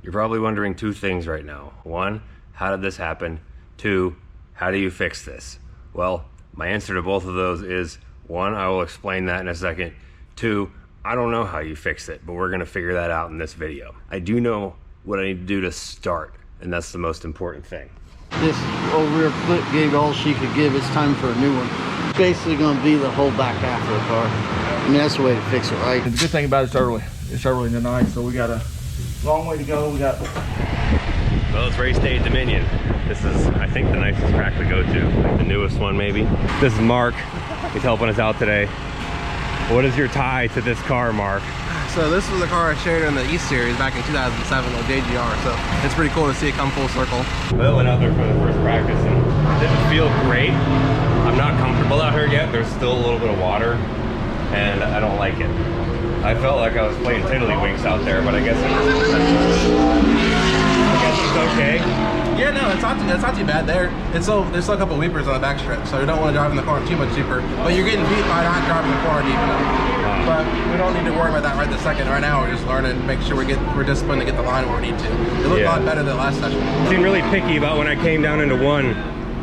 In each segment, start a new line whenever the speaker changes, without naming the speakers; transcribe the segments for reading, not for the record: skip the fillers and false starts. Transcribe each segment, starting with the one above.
You're probably wondering two things right now. One, how did this happen? Two, how do you fix this? Well, my answer to both of those is, one, I will explain that in a second. Two, I don't know how you fix it, but we're gonna figure that out in this video. I do know what I need to do to start, and that's the most important thing.
This old rear clip gave all she could give. It's time for a new one. It's basically gonna be the whole back half of the car. I mean, that's the way to fix it, right?
The good thing about it's early. It's early tonight, so we got a long way to go.
Well, it's race day at Dominion. This is, I think, the nicest track to go to. Like the newest one, maybe. This is Mark. He's helping us out today. What is your tie to this car, Mark?
So this was the car I shared in the East Series back in 2007 with JGR. So it's pretty cool to see it come full circle.
Well, went out there for the first practice and it didn't feel great. I'm not comfortable out here yet. There's still a little bit of water and I don't like it. I felt like I was playing tiddlywinks out there, but I guess it's okay.
Yeah, no, it's not too bad. There's still a couple of weepers on the back strip, so you don't want to drive in the corner too much deeper. But you're getting beat by not driving the corner deep enough. But we don't need to worry about that right this second. Right now, we're just learning, make sure we're disciplined to get the line where we need to. It looked a lot better than last session.
I seemed really picky about when I came down into one.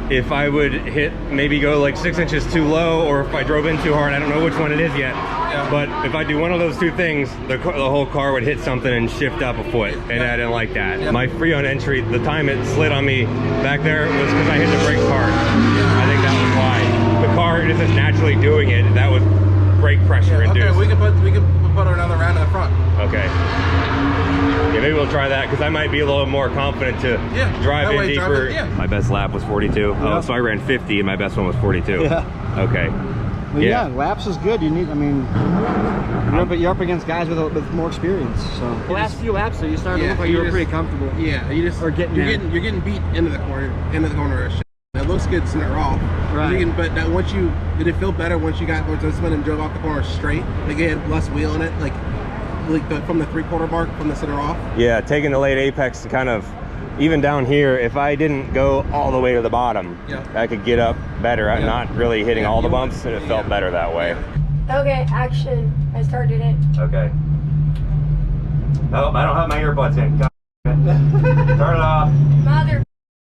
If I would hit, maybe go like 6 inches too low, or if I drove in too hard. I don't know which one it is yet. Yeah. But if I do one of those two things, the whole car would hit something and shift up a foot, and I didn't like that. Yeah. My Freon entry, the time it slid on me back there was because I hit the brakes hard. Yeah. I think that was why. The car isn't naturally doing it. That was brake pressure induced.
Okay, we can put another round in the front.
Okay. Yeah, maybe we'll try that because I might be a little more confident to drive in deeper. My best lap was 42. Oh, so I ran 50 and my best one was 42. Yeah. Okay.
Well, yeah, laps is good. You need, I mean, you're up against guys with more experience. So the last few laps, so you started to look like you were pretty comfortable.
Yeah, you're getting beat into the corner. It looks good center off. Right. But that did it feel better once you spun and drove off the corner straight? Like you had less wheel in it, from the 3/4 mark from the center off? Yeah, taking the late apex to kind of, even down here, if I didn't go all the way to the bottom, I could get up better. I'm not really hitting all the bumps, and it felt better that way.
Okay, action. I started it.
Okay. Nope, I don't have my earbuds in. Turn it off.
Mother.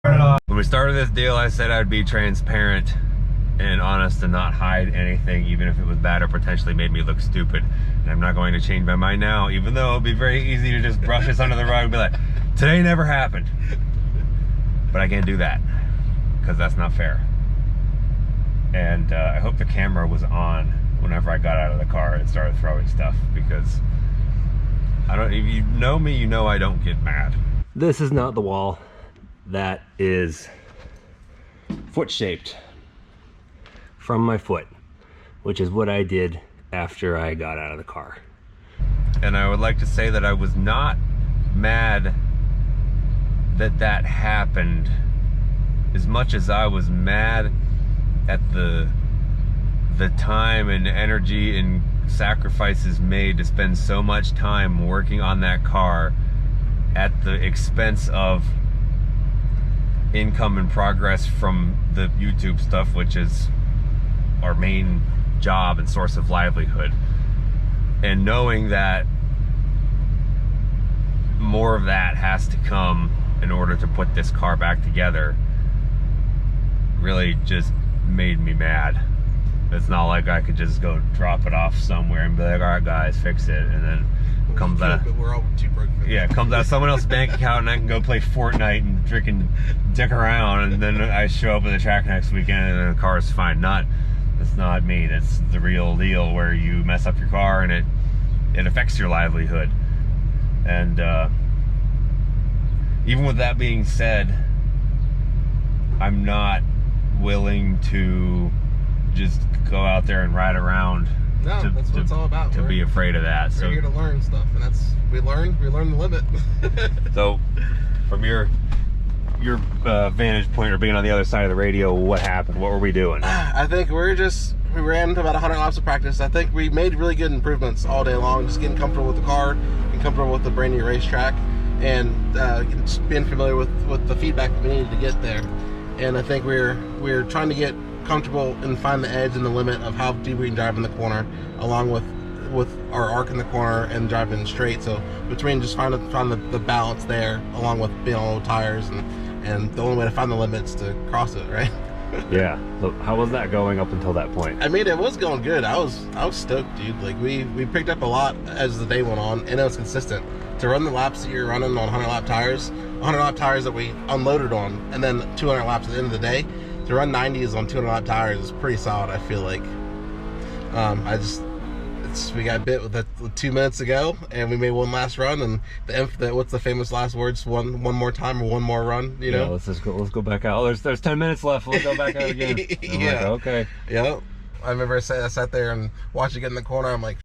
Turn it off. When we started this deal, I said I'd be transparent and honest and not hide anything, even if it was bad or potentially made me look stupid. And I'm not going to change my mind now, even though it'd be very easy to just brush this under the rug and be like, today never happened. But I can't do that because that's not fair. And I hope the camera was on whenever I got out of the car and started throwing stuff, because if you know me, you know I don't get mad. This is not the wall. That is foot shaped from my foot, which is what I did after I got out of the car. And I would like to say that I was not mad that that happened as much as I was mad at the time and energy and sacrifices made to spend so much time working on that car at the expense of income and progress from the YouTube stuff, which is our main job and source of livelihood. And knowing that more of that has to come in order to put this car back together really just made me mad. It's not like I could just go drop it off somewhere and be like, all right guys, fix it, and then comes out,
but we're all too broke for
it comes out of someone else's bank account and I can go play Fortnite and freaking dick around, and then I show up at the track next weekend and the car is fine. That's not me. That's the real deal, where you mess up your car and it affects your livelihood. And even with that being said, I'm not willing to just go out there and ride around.
No, that's what it's all about.
To be afraid of that.
We're here to learn stuff, and we learn the limit.
So, from your vantage point, or being on the other side of the radio, what happened? What were we doing?
I think we ran about 100 laps of practice. I think we made really good improvements all day long, just getting comfortable with the car, getting comfortable with the brand new racetrack, and just being familiar with the feedback that we needed to get there. And I think we're trying to get comfortable and find the edge and the limit of how deep we can drive in the corner, along with with our arc in the corner and driving straight. So between just finding the balance there, along with being on low tires, and the only way to find the limits to cross it, right?
Yeah. So how was that going up until that point?
I mean, it was going good. I was stoked, dude. Like we picked up a lot as the day went on, and it was consistent. To run the laps that you're running on 100 lap tires, 100 lap tires that we unloaded on, and then 200 laps at the end of the day, to run 90s on 200 lap tires is pretty solid, I feel like. We got bit with it 2 minutes ago, and we made one last run, and what's the famous last words? One more time or one more run, you know?
Yeah, let's go back out. There's 10 minutes left. We'll go back out again.
Yeah.
Like, okay.
Yep. I remember I sat there and watched it get in the corner. I'm like,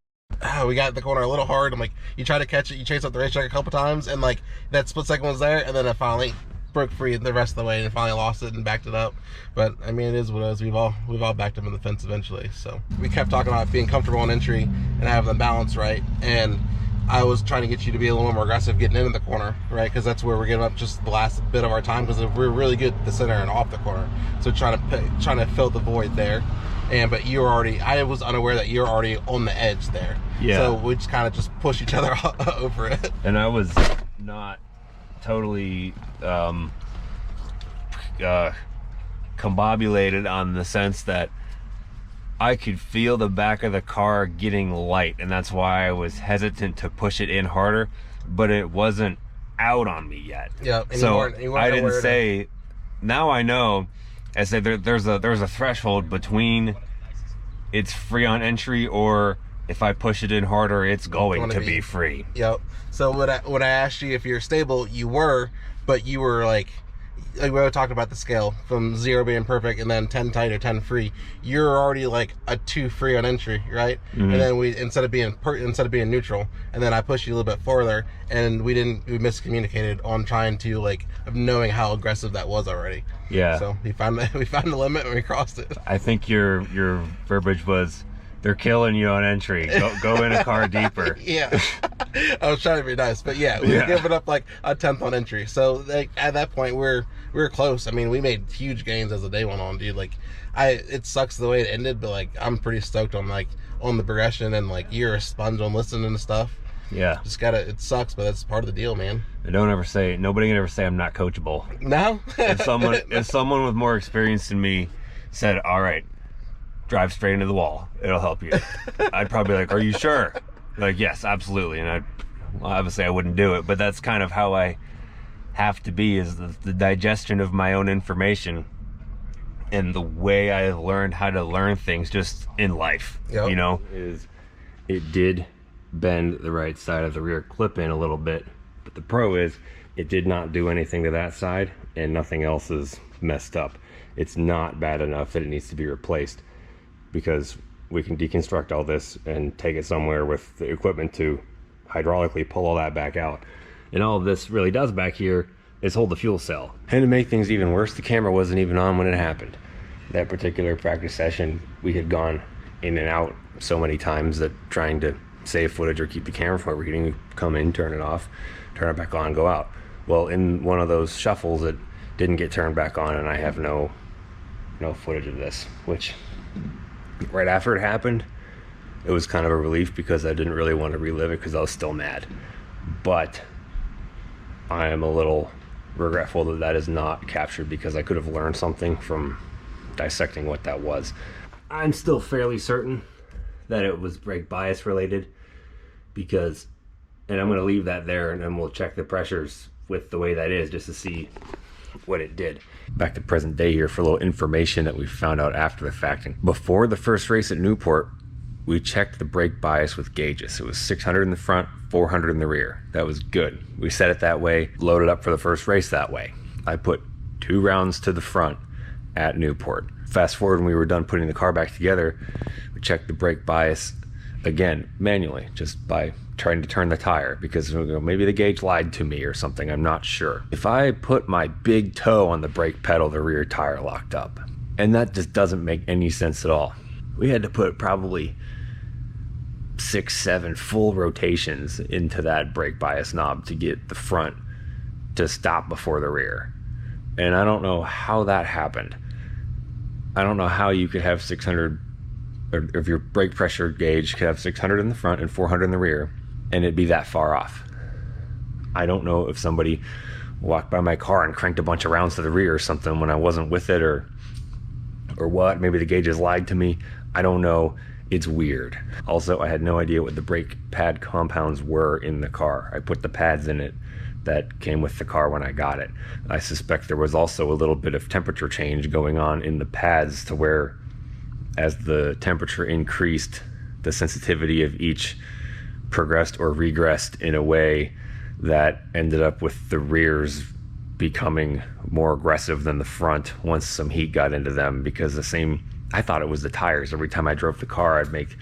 oh, we got in the corner a little hard. I'm like, you try to catch it, you chase up the racetrack a couple times, and like that split second was there, and then I finally broke free the rest of the way and finally lost it and backed it up. But I mean, it is what it is. We've all backed him in the fence eventually. So we kept talking about being comfortable on entry and having the balance right, and I was trying to get you to be a little more aggressive getting into the corner, right? Because that's where we're giving up just the last bit of our time, because we're really good at the center and off the corner. So trying to fill the void there. But I was unaware that you're already on the edge there.
Yeah.
So we just kind of just push each other over it.
And I was not totally combobulated on the sense that I could feel the back of the car getting light, and that's why I was hesitant to push it in harder, but it wasn't out on me yet.
Yeah.
So I didn't say, now I know, I said there's a threshold between it's free on entry, or if I push it in harder, it's going to be free.
Yep. So when I asked you if you're stable, you were, but you were like we were talking about the scale from 0 being perfect and then 10 tight or 10 free. You're already like a 2 free on entry, right?
Mm-hmm.
And then we instead of being neutral, and then I pushed you a little bit further, and we miscommunicated on trying to like knowing how aggressive that was already.
Yeah.
So we found the limit and we crossed it.
I think your verbiage was, they're killing you on entry. Go in a car deeper.
Yeah. I was trying to be nice, but yeah, we were giving up like a 10th on entry. So like at that point we were close. I mean, we made huge gains as the day went on, dude. Like it sucks the way it ended, but like I'm pretty stoked on the progression, and like you're a sponge on listening to stuff.
Yeah.
It sucks, but that's part of the deal, man.
And nobody can ever say I'm not coachable.
No?
If someone with more experience than me said, all right, drive straight into the wall, it'll help you, I'd probably be like, are you sure? Like, yes, absolutely. And obviously I wouldn't do it, but that's kind of how I have to be, is the digestion of my own information and the way I learned how to learn things just in life.
Yep.
You know, is it did bend the right side of the rear clip in a little bit, but the pro is it did not do anything to that side, and nothing else is messed up. It's not bad enough that it needs to be replaced, because we can deconstruct all this and take it somewhere with the equipment to hydraulically pull all that back out. And all of this really does back here is hold the fuel cell. And to make things even worse, the camera wasn't even on when it happened. That particular practice session, we had gone in and out so many times that trying to save footage or keep the camera from overheating, we come in, turn it off, turn it back on, go out. Well, in one of those shuffles, it didn't get turned back on, and I have no footage of this, which right after it happened, it was kind of a relief, because I didn't really want to relive it because I was still mad. But I am a little regretful that is not captured, because I could have learned something from dissecting what that was. I'm still fairly certain that it was brake bias related, because, and I'm going to leave that there, and then we'll check the pressures with the way that is, just to see what it did. Back to present day here for a little information that we found out after the fact. Before the first race at Newport, we checked the brake bias with gauges. It was 600 in the front, 400 in the rear. That was good. We set it that way, loaded up for the first race that way. I put 2 rounds to the front at Newport. Fast forward, when we were done putting the car back together, we checked the brake bias again manually, just by trying to turn the tire, because maybe the gauge lied to me or something, I'm not sure. If I put my big toe on the brake pedal, the rear tire locked up, and that just doesn't make any sense at all. We had to put probably 6-7 full rotations into that brake bias knob to get the front to stop before the rear, and I don't know how that happened. I don't know how you could have 600 if your brake pressure gauge could have 600 in the front and 400 in the rear, and it'd be that far off. I don't know if somebody walked by my car and cranked a bunch of rounds to the rear or something when I wasn't with it, or what. Maybe the gauges lied to me. I don't know. It's weird. Also, I had no idea what the brake pad compounds were in the car. I put the pads in it that came with the car when I got it. I suspect there was also a little bit of temperature change going on in the pads, to where as the temperature increased, the sensitivity of each progressed or regressed in a way that ended up with the rears becoming more aggressive than the front once some heat got into them, because I thought it was the tires. Every time I drove the car, I'd make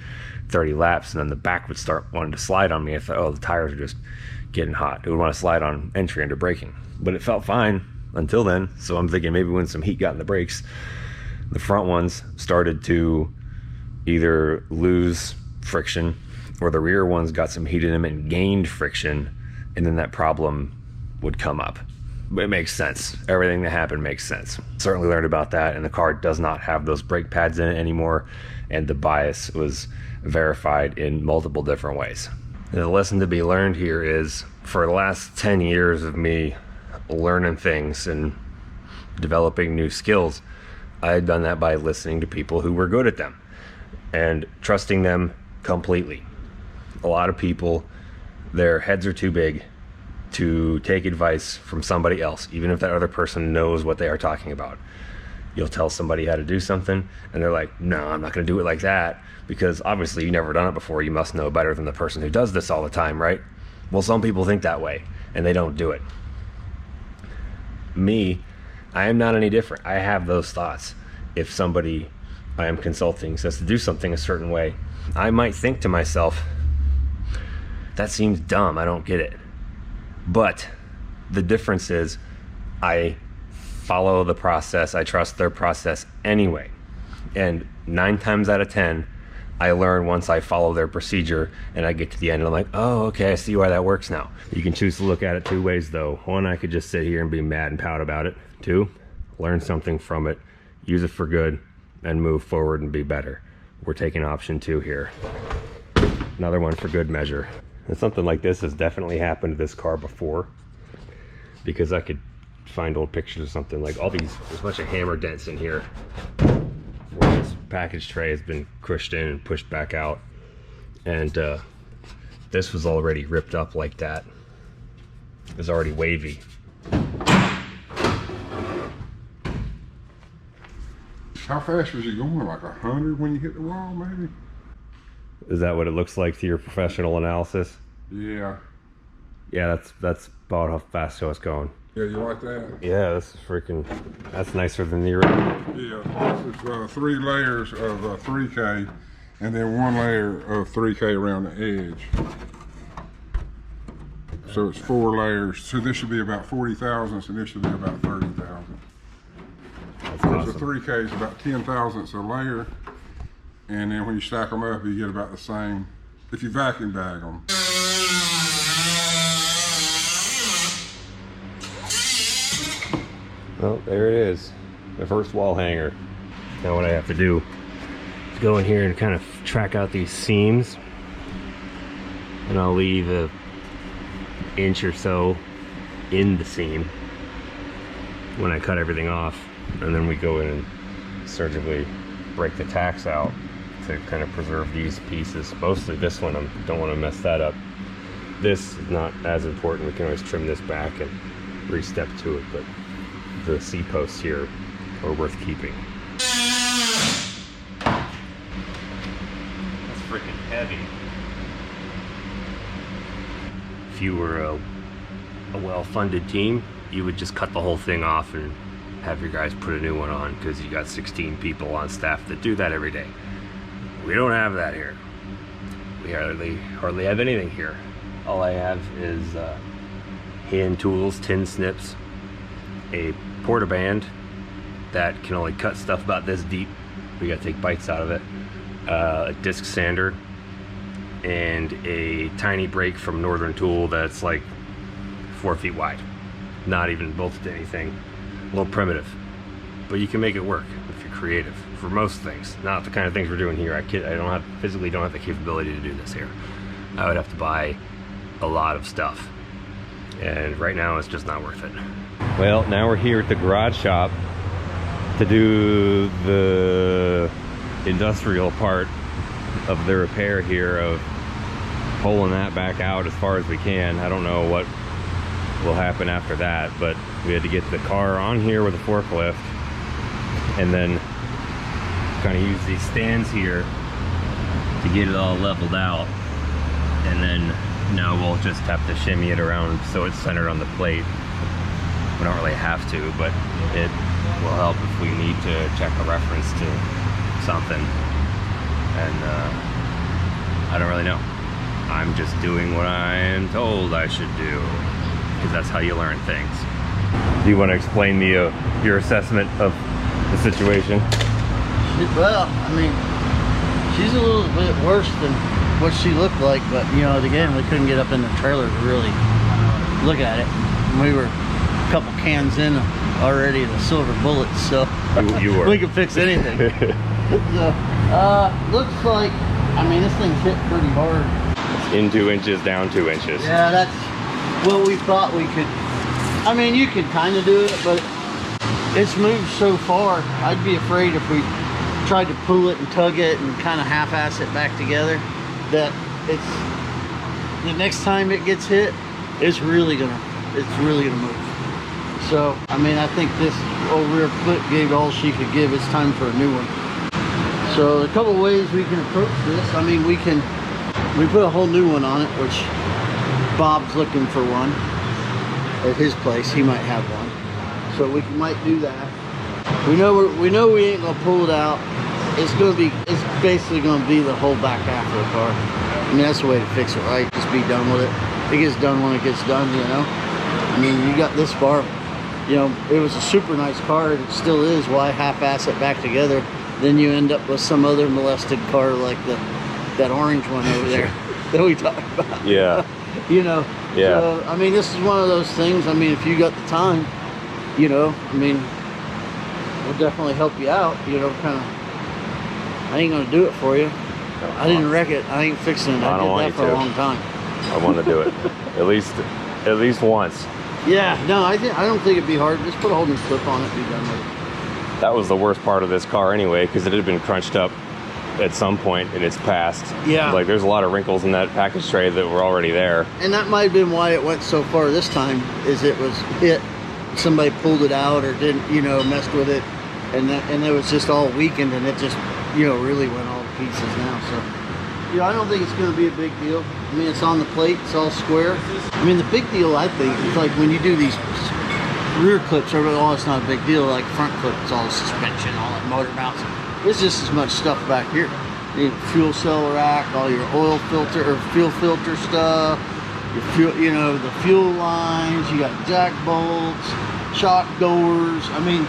30 laps, and then the back would start wanting to slide on me. I thought, oh, the tires are just getting hot. It would want to slide on entry under braking. But it felt fine until then. So I'm thinking maybe when some heat got in the brakes, the front ones started to either lose friction, or the rear ones got some heat in them and gained friction, and then that problem would come up. It makes sense. Everything that happened makes sense. Certainly learned about that, and the car does not have those brake pads in it anymore, and the bias was verified in multiple different ways. And the lesson to be learned here is, for the last 10 years of me learning things and developing new skills, I had done that by listening to people who were good at them and trusting them completely. A lot of people, their heads are too big to take advice from somebody else, even if that other person knows what they are talking about. You'll tell somebody how to do something, and they're like, no, I'm not going to do it like that, because obviously you've never done it before. You must know better than the person who does this all the time, right? Well, some people think that way, and they don't do it. Me, I am not any different. I have those thoughts. If somebody I am consulting says to do something a certain way, I might think to myself, that seems dumb, I don't get it. But the difference is, I follow the process, I trust their process anyway. And 9 times out of 10, I learn once I follow their procedure, and I get to the end and I'm like, oh, okay, I see why that works now. You can choose to look at it 2 ways though. 1, I could just sit here and be mad and pout about it. 2, learn something from it, use it for good, and move forward and be better. We're taking option 2 here. Another one for good measure. And something like this has definitely happened to this car before, because I could find old pictures of something like all these, there's a bunch of hammer dents in here where this package tray has been crushed in and pushed back out, and this was already ripped up like that. It was already wavy.
How fast was he going? Like 100 when you hit the wall, maybe?
Is that what it looks like to your professional analysis?
Yeah.
Yeah, that's about how fast I was going.
Yeah, you like that?
Yeah, this is freaking, that's nicer than the original.
Yeah, this is 3 layers of 3K, and then 1 layer of 3K around the edge. So it's 4 layers. So this should be about 40 thousandths, and this should be about 30 thousandths.
That's
So
awesome.
3K is about 10 thousandths a layer, and then when you stack them up, you get about the same if you vacuum bag them.
Well, there it is, the first wall hanger. Now what I have to do is go in here and kind of track out these seams, and I'll leave an inch or so in the seam when I cut everything off, and then we go in and surgically break the tacks out to kind of preserve these pieces. Mostly this one, I don't want to mess that up. This is not as important. We can always trim this back and re-step to it, but the C-posts here are worth keeping. That's freaking heavy. If you were a well-funded team, you would just cut the whole thing off and have your guys put a new one on, because you got 16 people on staff that do that every day. We don't have that here. We hardly have anything here. All I have is hand tools, tin snips, a portaband that can only cut stuff about this deep. We gotta take bites out of it. A disc sander, and a tiny brake from Northern Tool that's like 4 feet wide. Not even bolted to anything. A little primitive. but you can make it work if you're creative for most things. Not the kind of things we're doing here. I physically don't have the capability to do this here. I would have to buy a lot of stuff, and right now it's just not worth it. Well, now we're here at the garage shop to do the industrial part of the repair here, of pulling that back out as far as we can. I don't know what will happen after that, but we had to get the car on here with a forklift and then kind of use these stands here to get it all leveled out, and then now we'll just have to shimmy it around so it's centered on the plate. We don't really have to, but it will help if we need to check a reference to something. And I don't really know. I'm just doing what I am told I should do, because that's how you learn things. Do you want to explain me your assessment of the situation?
Well, I mean, she's a little bit worse than what she looked like, but you know, again, we couldn't get up in the trailer to really look at it. And we were a couple cans in already, the silver bullets, so
you were.
We could fix anything. So, looks like, I mean, this thing's hit pretty hard.
In 2 inches, down 2 inches.
Yeah, that's what we thought we could. I mean, you could kind of do it, but it's moved so far. I'd be afraid if we tried to pull it and tug it and kind of half-ass it back together, that it's the next time it gets hit, it's really gonna move. So I mean, I think this old rear clip gave all she could give. It's time for a new one. So a couple ways we can approach this. I mean, we put a whole new one on it, which Bob's looking for one at his place. He might have one, so we might do that. We know we ain't gonna pull it out. It's basically gonna be the whole back half of the car. I mean, that's the way to fix it, right? Just be done with it. It gets done when it gets done, you know. I mean, you got this far. You know, it was a super nice car, and it still is. Why half-ass it back together? Then you end up with some other molested car like that orange one over there that we talked about.
Yeah.
You know.
Yeah.
So, I mean, this is one of those things. I mean, if you got the time, you know, I mean, we'll definitely help you out. You know, kind of. I ain't gonna do it for you. I didn't wreck it. I ain't fixing it. I did that for a long time.
I want to do it at least once.
Yeah. No, I don't think it'd be hard. Just put a whole new clip on it. Be done with it.
That was the worst part of this car anyway, because it had been crunched up at some point in its past.
Yeah.
Like, there's a lot of wrinkles in that package tray that were already there.
And that might have been why it went so far this time, is it was hit, somebody pulled it out or didn't, you know, messed with it, and it was just all weakened, and it just, you know, really went all to pieces now. So, you know, I don't think it's going to be a big deal. I mean, it's on the plate, it's all square. I mean, the big deal, I think, is like when you do these rear clips, oh, it's not a big deal. Like front clip, it's all the suspension, all the motor mounts. There's just as much stuff back here. You need fuel cell rack, all your oil filter or fuel filter stuff, your fuel, you know, the fuel lines. You got jack bolts, shock doors. I mean,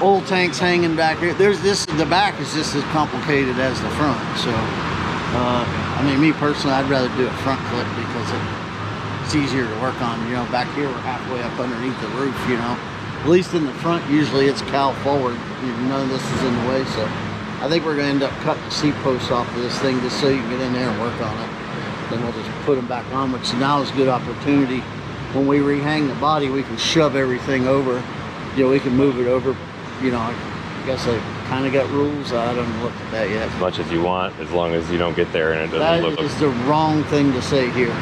oil tanks hanging back here. There's this. The back is just as complicated as the front. So, I mean, me personally, I'd rather do a front clip because it's easier to work on. You know, back here we're halfway up underneath the roof, you know. At least in the front, usually it's cowl forward. None of this is in the way, so I think we're gonna end up cutting the seat posts off of this thing just so you can get in there and work on it. Then we'll just put them back on, which now is a good opportunity. When we rehang the body, we can shove everything over. You know, we can move it over. You know, I guess I kind of got rules. I haven't looked at that yet.
As much as you want, as long as you don't get there and it doesn't look...
That is the wrong thing to say here.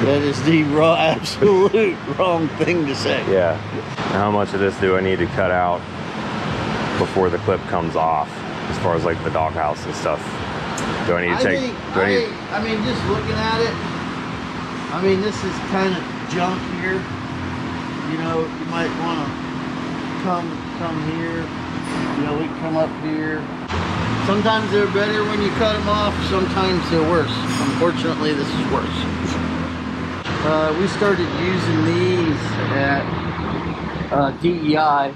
That is the absolute wrong thing to say.
Yeah. How much of this do I need to cut out before the clip comes off, as far as like the doghouse and stuff? Do I need to take...
I mean, just looking at it, I mean, this is kind of junk here. You know, you might want to come here. You know, we come up here. Sometimes they're better when you cut them off. Sometimes they're worse. Unfortunately, this is worse. We started using these at DEI.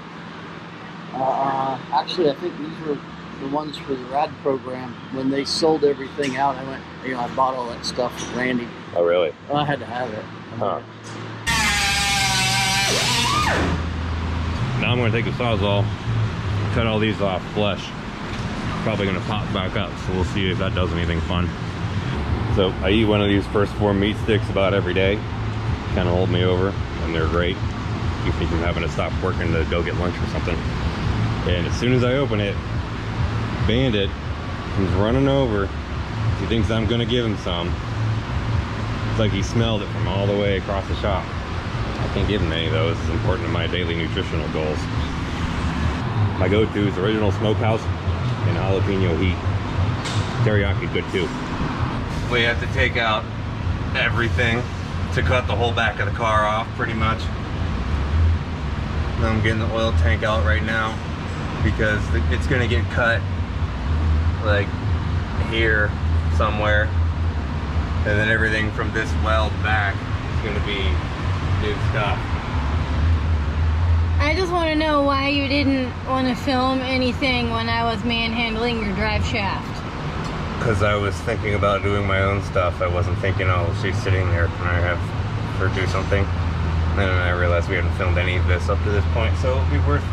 Actually, I think these were the ones for the RAD program. When they sold everything out, I went, you know, I bought all that stuff with Randy.
Oh, really?
Well, I had to have it.
Huh. Now I'm gonna take the Sawzall, cut all these off flush. Probably gonna pop back up, so we'll see if that does anything fun. So I eat one of these first 4 meat sticks about every day. Kind of hold me over, and they're great. You think I'm having to stop working to go get lunch or something. And as soon as I open it, Bandit comes running over. He thinks I'm gonna give him some. It's like he smelled it from all the way across the shop. I can't give him any of those. It's important to my daily nutritional goals. My go-to is original smokehouse and jalapeno heat. Teriyaki good too. We have to take out everything to cut the whole back of the car off, pretty much. I'm getting the oil tank out right now because it's gonna get cut like here somewhere, and then everything from this weld back is gonna be new stuff.
I just want to know why you didn't want to film anything when I was manhandling your drive shaft.
Because I was thinking about doing my own stuff. I wasn't thinking, oh, she's sitting there, can I have her do something? And then I realized we hadn't filmed any of this up to this point, so it'll be worth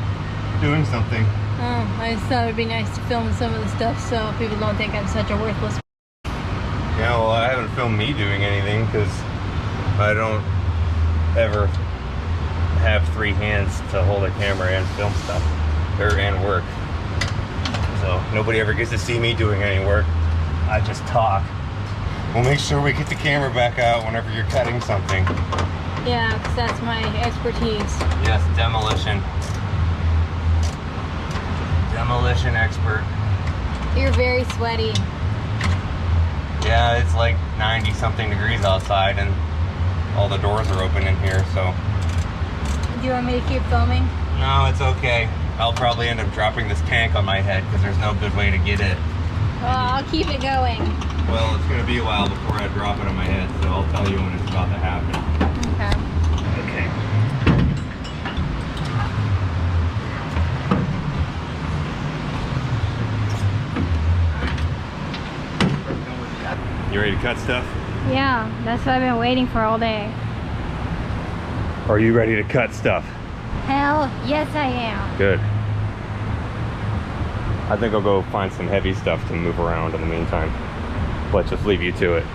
doing something.
Oh, I just thought it would be nice to film some of the stuff so people don't think I'm such a worthless.
Yeah, well, I haven't filmed me doing anything because I don't ever have 3 hands to hold a camera and film stuff, and work. So nobody ever gets to see me doing any work. I just talk. We'll make sure we get the camera back out whenever you're cutting something.
Yeah, because that's my expertise.
Yes, demolition. Demolition expert.
You're very sweaty.
Yeah, it's like 90 something degrees outside and all the doors are open in here, so.
Do you want me to keep filming?
No, it's okay. I'll probably end up dropping this tank on my head because there's no good way to get it.
Well, I'll keep it going.
Well, it's going to be a while before I drop it on my head, so I'll tell you when it's about to happen. Okay. You ready to cut stuff?
Yeah, that's what I've been waiting for all day.
Are you ready to cut stuff?
Hell, yes I am.
Good. I think I'll go find some heavy stuff to move around in the meantime. Let's just leave you to it.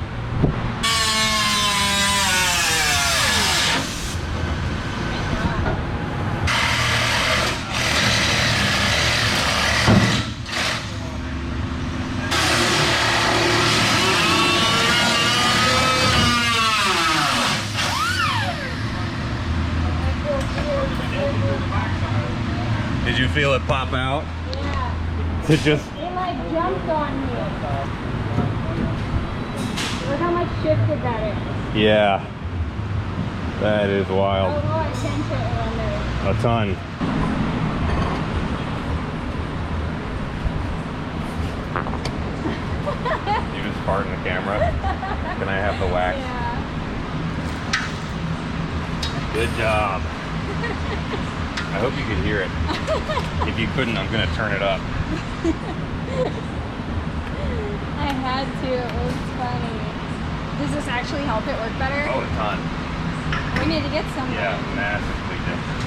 Did you feel it pop out?
Yeah.
To just...
It like jumped on me. Look how much shifted that is.
Yeah. That is wild.
A lot of tension on there.
A ton. You just fart in the camera? Can I have the wax?
Yeah.
Good job. I hope you could hear it. If you couldn't, I'm gonna turn it up.
I had to, it was funny. Does this actually help it work better?
Oh, a ton.
We need to get some.
Yeah, massively different.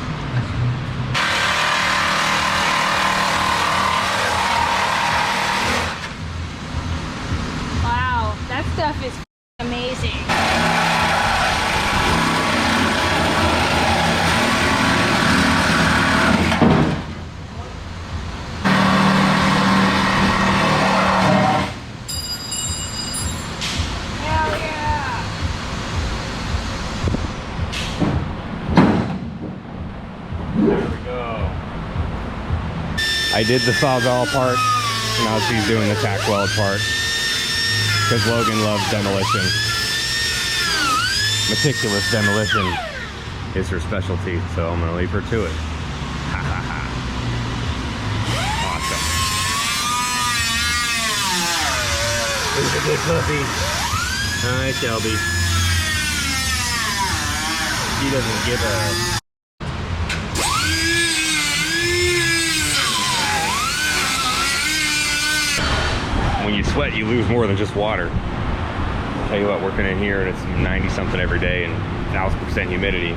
Wow, that stuff is amazing. I did the Sawzall part, now she's doing the tack weld part. Because Logan loves demolition. Meticulous demolition is her specialty, so I'm gonna leave her to it. Ha ha ha. Awesome. Look at this puppy. Hi, Shelby. She doesn't give a... When you sweat, you lose more than just water. I'll tell you what, working in here and it's 90 something every day and 1000% humidity,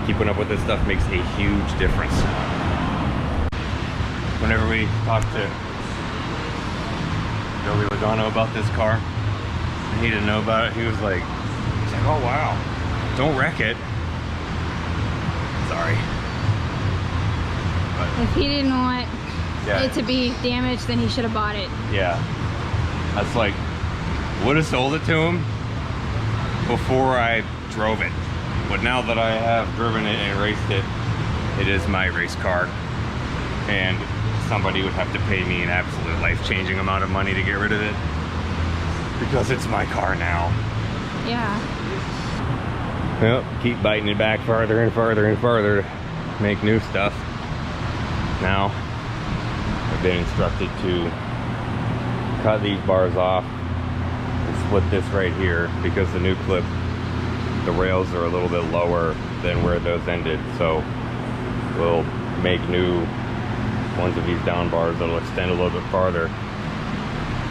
keeping up with this stuff makes a huge difference. Whenever we talked to Joey Logano about this car, and he didn't know about it, he's like, oh wow, don't wreck it. Sorry. But,
if he didn't want it to be damaged, then he should have bought it.
Yeah. That's like, would have sold it to him before I drove it. But now that I have driven it and raced it, it is my race car. And somebody would have to pay me an absolute life-changing amount of money to get rid of it. Because it's my car now.
Yeah.
Well, keep biting it back farther and farther and farther to make new stuff. Now, I've been instructed to cut these bars off and split this right here because the new clip, the rails are a little bit lower than where those ended. So we'll make new ones of these down bars that'll extend a little bit farther,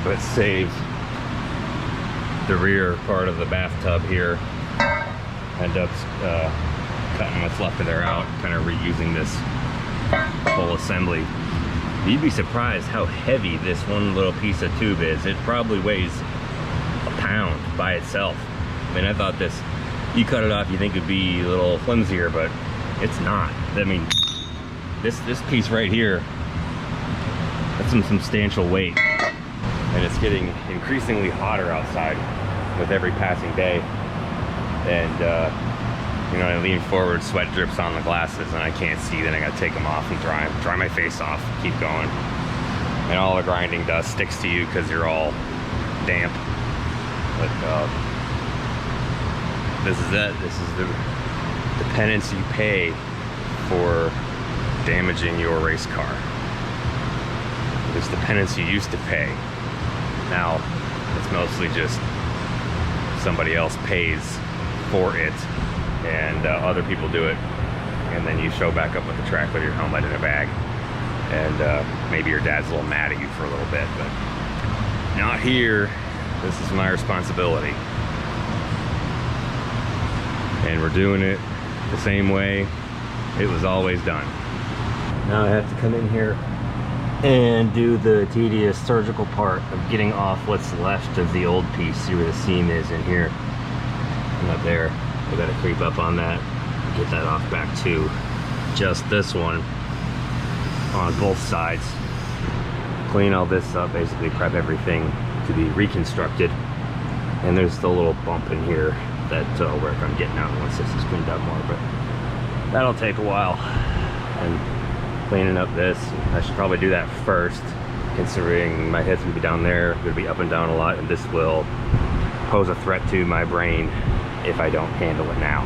but saves the rear part of the bathtub here. End up cutting what's left of there out, kind of reusing this whole assembly. You'd be surprised how heavy this one little piece of tube is. It probably weighs a pound by itself. I mean, I thought this, you cut it off, you think it'd be a little flimsier, but it's not. I mean, this piece right here, that's some substantial weight. And it's getting increasingly hotter outside with every passing day. And you know, I lean forward, sweat drips on the glasses, and I can't see. Then I gotta take them off and dry my face off, keep going. And all the grinding dust sticks to you because you're all damp. But this is it. This is the penance you pay for damaging your race car. It's the penance you used to pay. Now it's mostly just somebody else pays for it, and other people do it, and then you show back up at the track with your helmet in a bag, and maybe your dad's a little mad at you for a little bit, but not here. This is my responsibility, and we're doing it the same way it was always done. Now I have to come in here and do the tedious surgical part of getting off what's left of the old piece. See where the seam is in here and up there. I gotta creep up on that, get that off back too. Just this one on both sides. Clean all this up, basically prep everything to be reconstructed. And there's the little bump in here that I'll work on getting out once this is cleaned up more, but that'll take a while. And cleaning up this, I should probably do that first, considering my head's gonna be down there, gonna be up and down a lot, and this will pose a threat to my brain if I don't handle it now.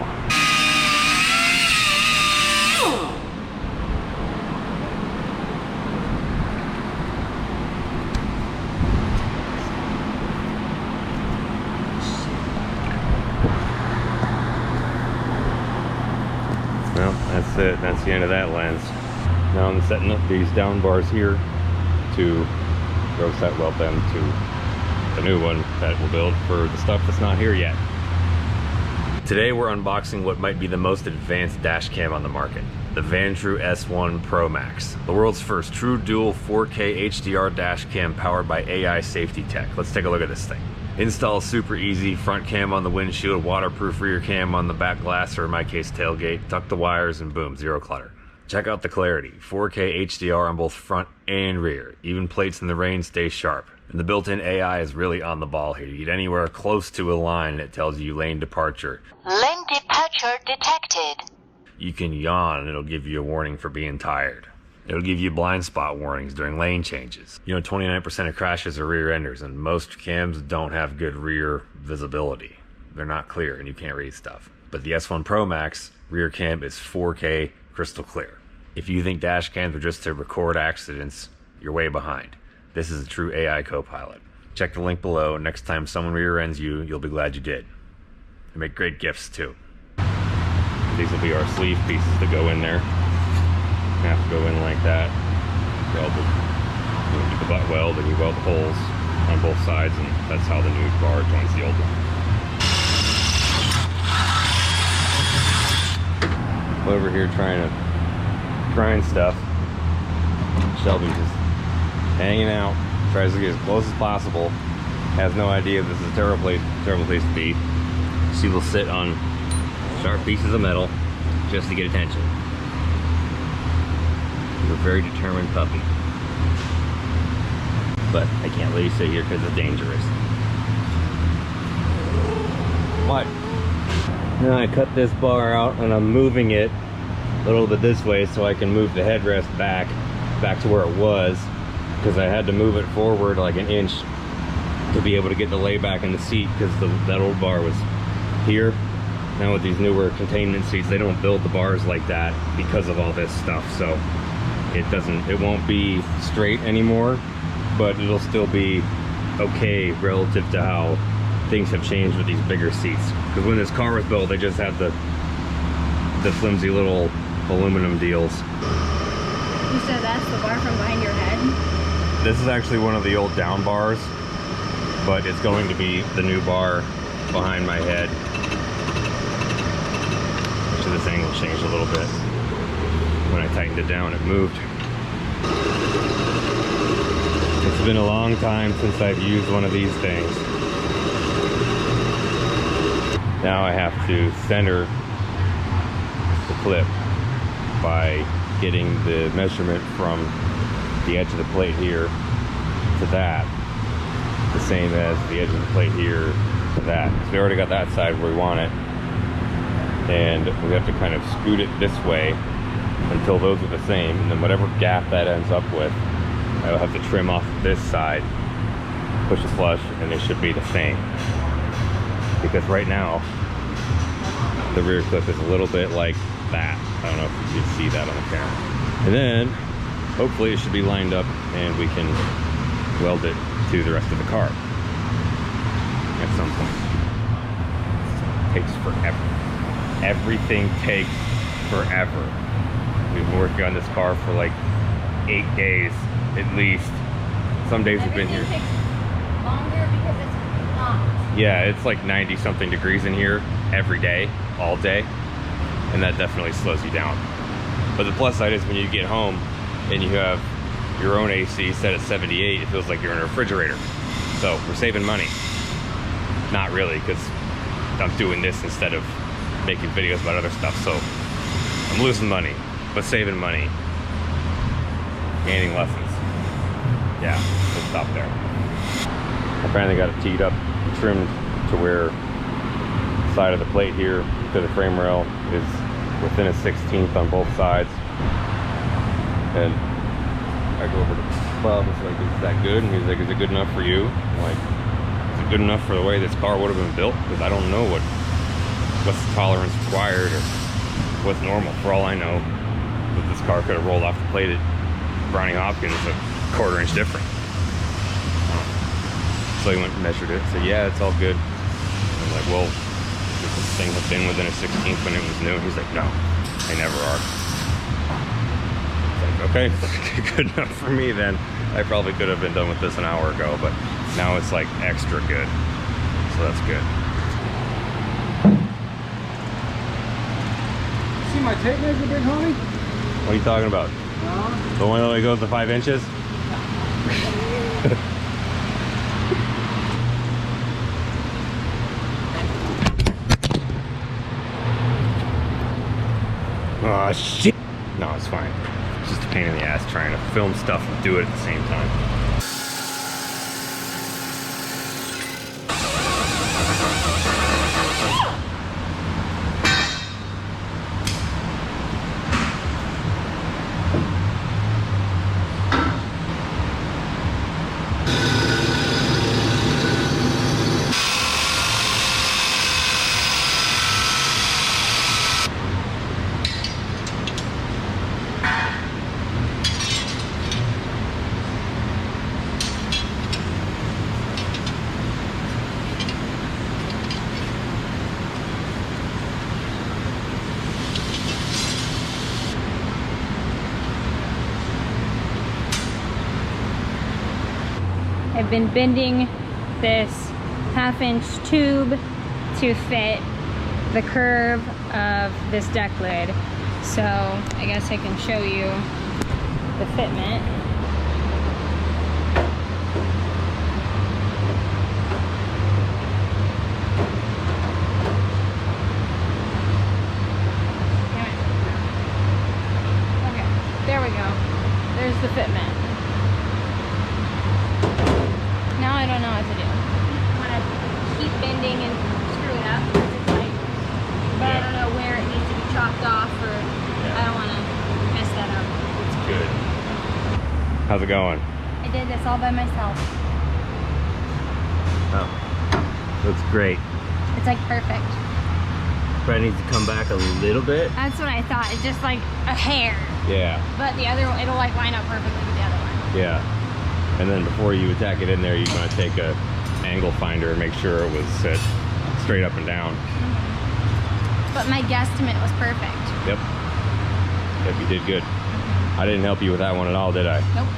Well, that's it. That's the end of that lens. Now I'm setting up these down bars here to go set weld them to the new one that we'll build for the stuff that's not here yet. Today we're unboxing what might be the most advanced dash cam on the market, the Vantrue S1 Pro Max, the world's first true dual 4K HDR dash cam powered by AI safety tech. Let's take a look at this thing. Install super easy, front cam on the windshield, waterproof rear cam on the back glass, or in my case tailgate, tuck the wires and boom, zero clutter. Check out the clarity, 4K HDR on both front and rear. Even plates in the rain stay sharp. And the built-in AI is really on the ball here. You get anywhere close to a line and it tells you lane departure.
Lane departure detected.
You can yawn and it'll give you a warning for being tired. It'll give you blind spot warnings during lane changes. You know, 29% of crashes are rear enders, and most cams don't have good rear visibility. They're not clear and you can't read stuff. But the S1 Pro Max rear cam is 4K crystal clear. If you think dash cams are just to record accidents, you're way behind. This is a true AI co-pilot. Check the link below. Next time someone rear ends you, you'll be glad you did. They make great gifts too. These will be our sleeve pieces that go in there. Have to go in like that. Weld them. You do the butt weld and you weld the holes on both sides, and that's how the new bar joins the old one. over here trying to grind stuff. Shelby's just hanging out, tries to get as close as possible. Has no idea this is a terrible place to be. She will sit on sharp pieces of metal just to get attention. She's a very determined puppy. But I can't let you sit here because it's dangerous. What? Now I cut this bar out and I'm moving it a little bit this way so I can move the headrest back to where it was, because I had to move it forward like an inch to be able to get the layback in the seat, because that old bar was here. Now with these newer containment seats, they don't build the bars like that because of all this stuff, so it won't be straight anymore, but it'll still be okay relative to how things have changed with these bigger seats. Because when this car was built, they just had the flimsy little aluminum deals.
You said that's the bar from behind your head?
This is actually one of the old down bars, but it's going to be the new bar behind my head. Actually, this angle changed a little bit. When I tightened it down, it moved. It's been a long time since I've used one of these things. Now I have to center the clip by getting the measurement from the edge of the plate here to that, the same as the edge of the plate here to that. So we already got that side where we want it, and we have to kind of scoot it this way until those are the same, and then whatever gap that ends up with, I'll have to trim off this side, push it flush, and they should be the same. Because right now the rear clip is a little bit like that. I don't know if you can see that on the camera. And then hopefully it should be lined up and we can weld it to the rest of the car at some point. It takes forever. Everything takes forever. We've been working on this car for like 8 days at least. Some days we've been here.
Everything takes longer because it's hot.
Yeah, it's like 90 something degrees in here every day, all day, and that definitely slows you down. But the plus side is when you get home and you have your own AC set at 78, it feels like you're in a refrigerator. So we're saving money. Not really, because I'm doing this instead of making videos about other stuff. So I'm losing money, but saving money. Gaining lessons. Yeah, we'll stop there. I finally got it teed up, trimmed to where the side of the plate here to the frame rail is within a 16th on both sides. And I go over to Bob, it's like, is that good? And he's like, is it good enough for you? I'm like, is it good enough for the way this car would have been built? Because I don't know what's the tolerance required or what's normal. For all I know, that this car could have rolled off the plate at Browning Hopkins a quarter inch different. So he went and measured it, said, yeah, it's all good. I'm like, well, does this thing have been within a 16th when it was new? He's like, no, they never are. It's like, okay, good enough for me then. I probably could have been done with this an hour ago, but now it's like extra good. So that's good.
See my tape measure, big homie?
What are you talking about? The one that only goes to 5 inches? Oh shit! No, it's fine. It's just a pain in the ass trying to film stuff and do it at the same time.
I've been bending this 1/2 inch tube to fit the curve of this deck lid. So I guess I can show you the fitment. Okay, there we go. There's the fitment. Now I don't know what to do. I'm gonna keep bending and screwing up because it's like, but I don't know where it needs to be chopped off, or I don't want to mess that up.
It's good. How's it going?
I did this all by myself.
Oh, looks great.
It's like perfect.
Probably needs to come back a little bit.
That's what I thought. It's just like a hair.
Yeah.
But the other one, it'll like line up perfectly with the other one.
Yeah. And then before you attack it in there, you're going to take a angle finder and make sure it was set straight up and down.
But my guesstimate was perfect.
Yep. Yep, you did good. I didn't help you with that one at all, did I?
Nope.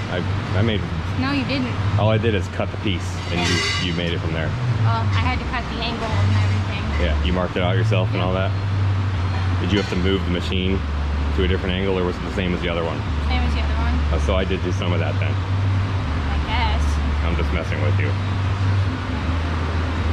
I made...
No, you didn't.
All I did is cut the piece, and you made it from there.
Well, I had to cut the angle and everything.
Yeah, you marked it out yourself and all that? Did you have to move the machine to a different angle, or was it the same as the other one?
Same as the other one.
Oh, so I did do some of that then.
I guess.
I'm just messing with you.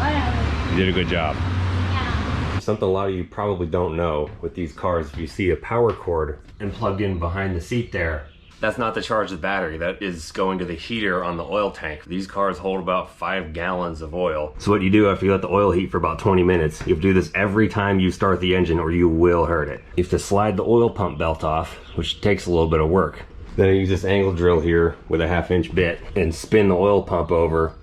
Whatever.
You did a good job.
Yeah.
Something a lot of you probably don't know with these cars, if you see a power cord and plugged in behind the seat there, that's not to charge the battery. That is going to the heater on the oil tank. These cars hold about 5 gallons of oil. So what you do after you let the oil heat for about 20 minutes, you have to do this every time you start the engine or you will hurt it. You have to slide the oil pump belt off, which takes a little bit of work. Then I use this angle drill here with a 1/2-inch bit and spin the oil pump over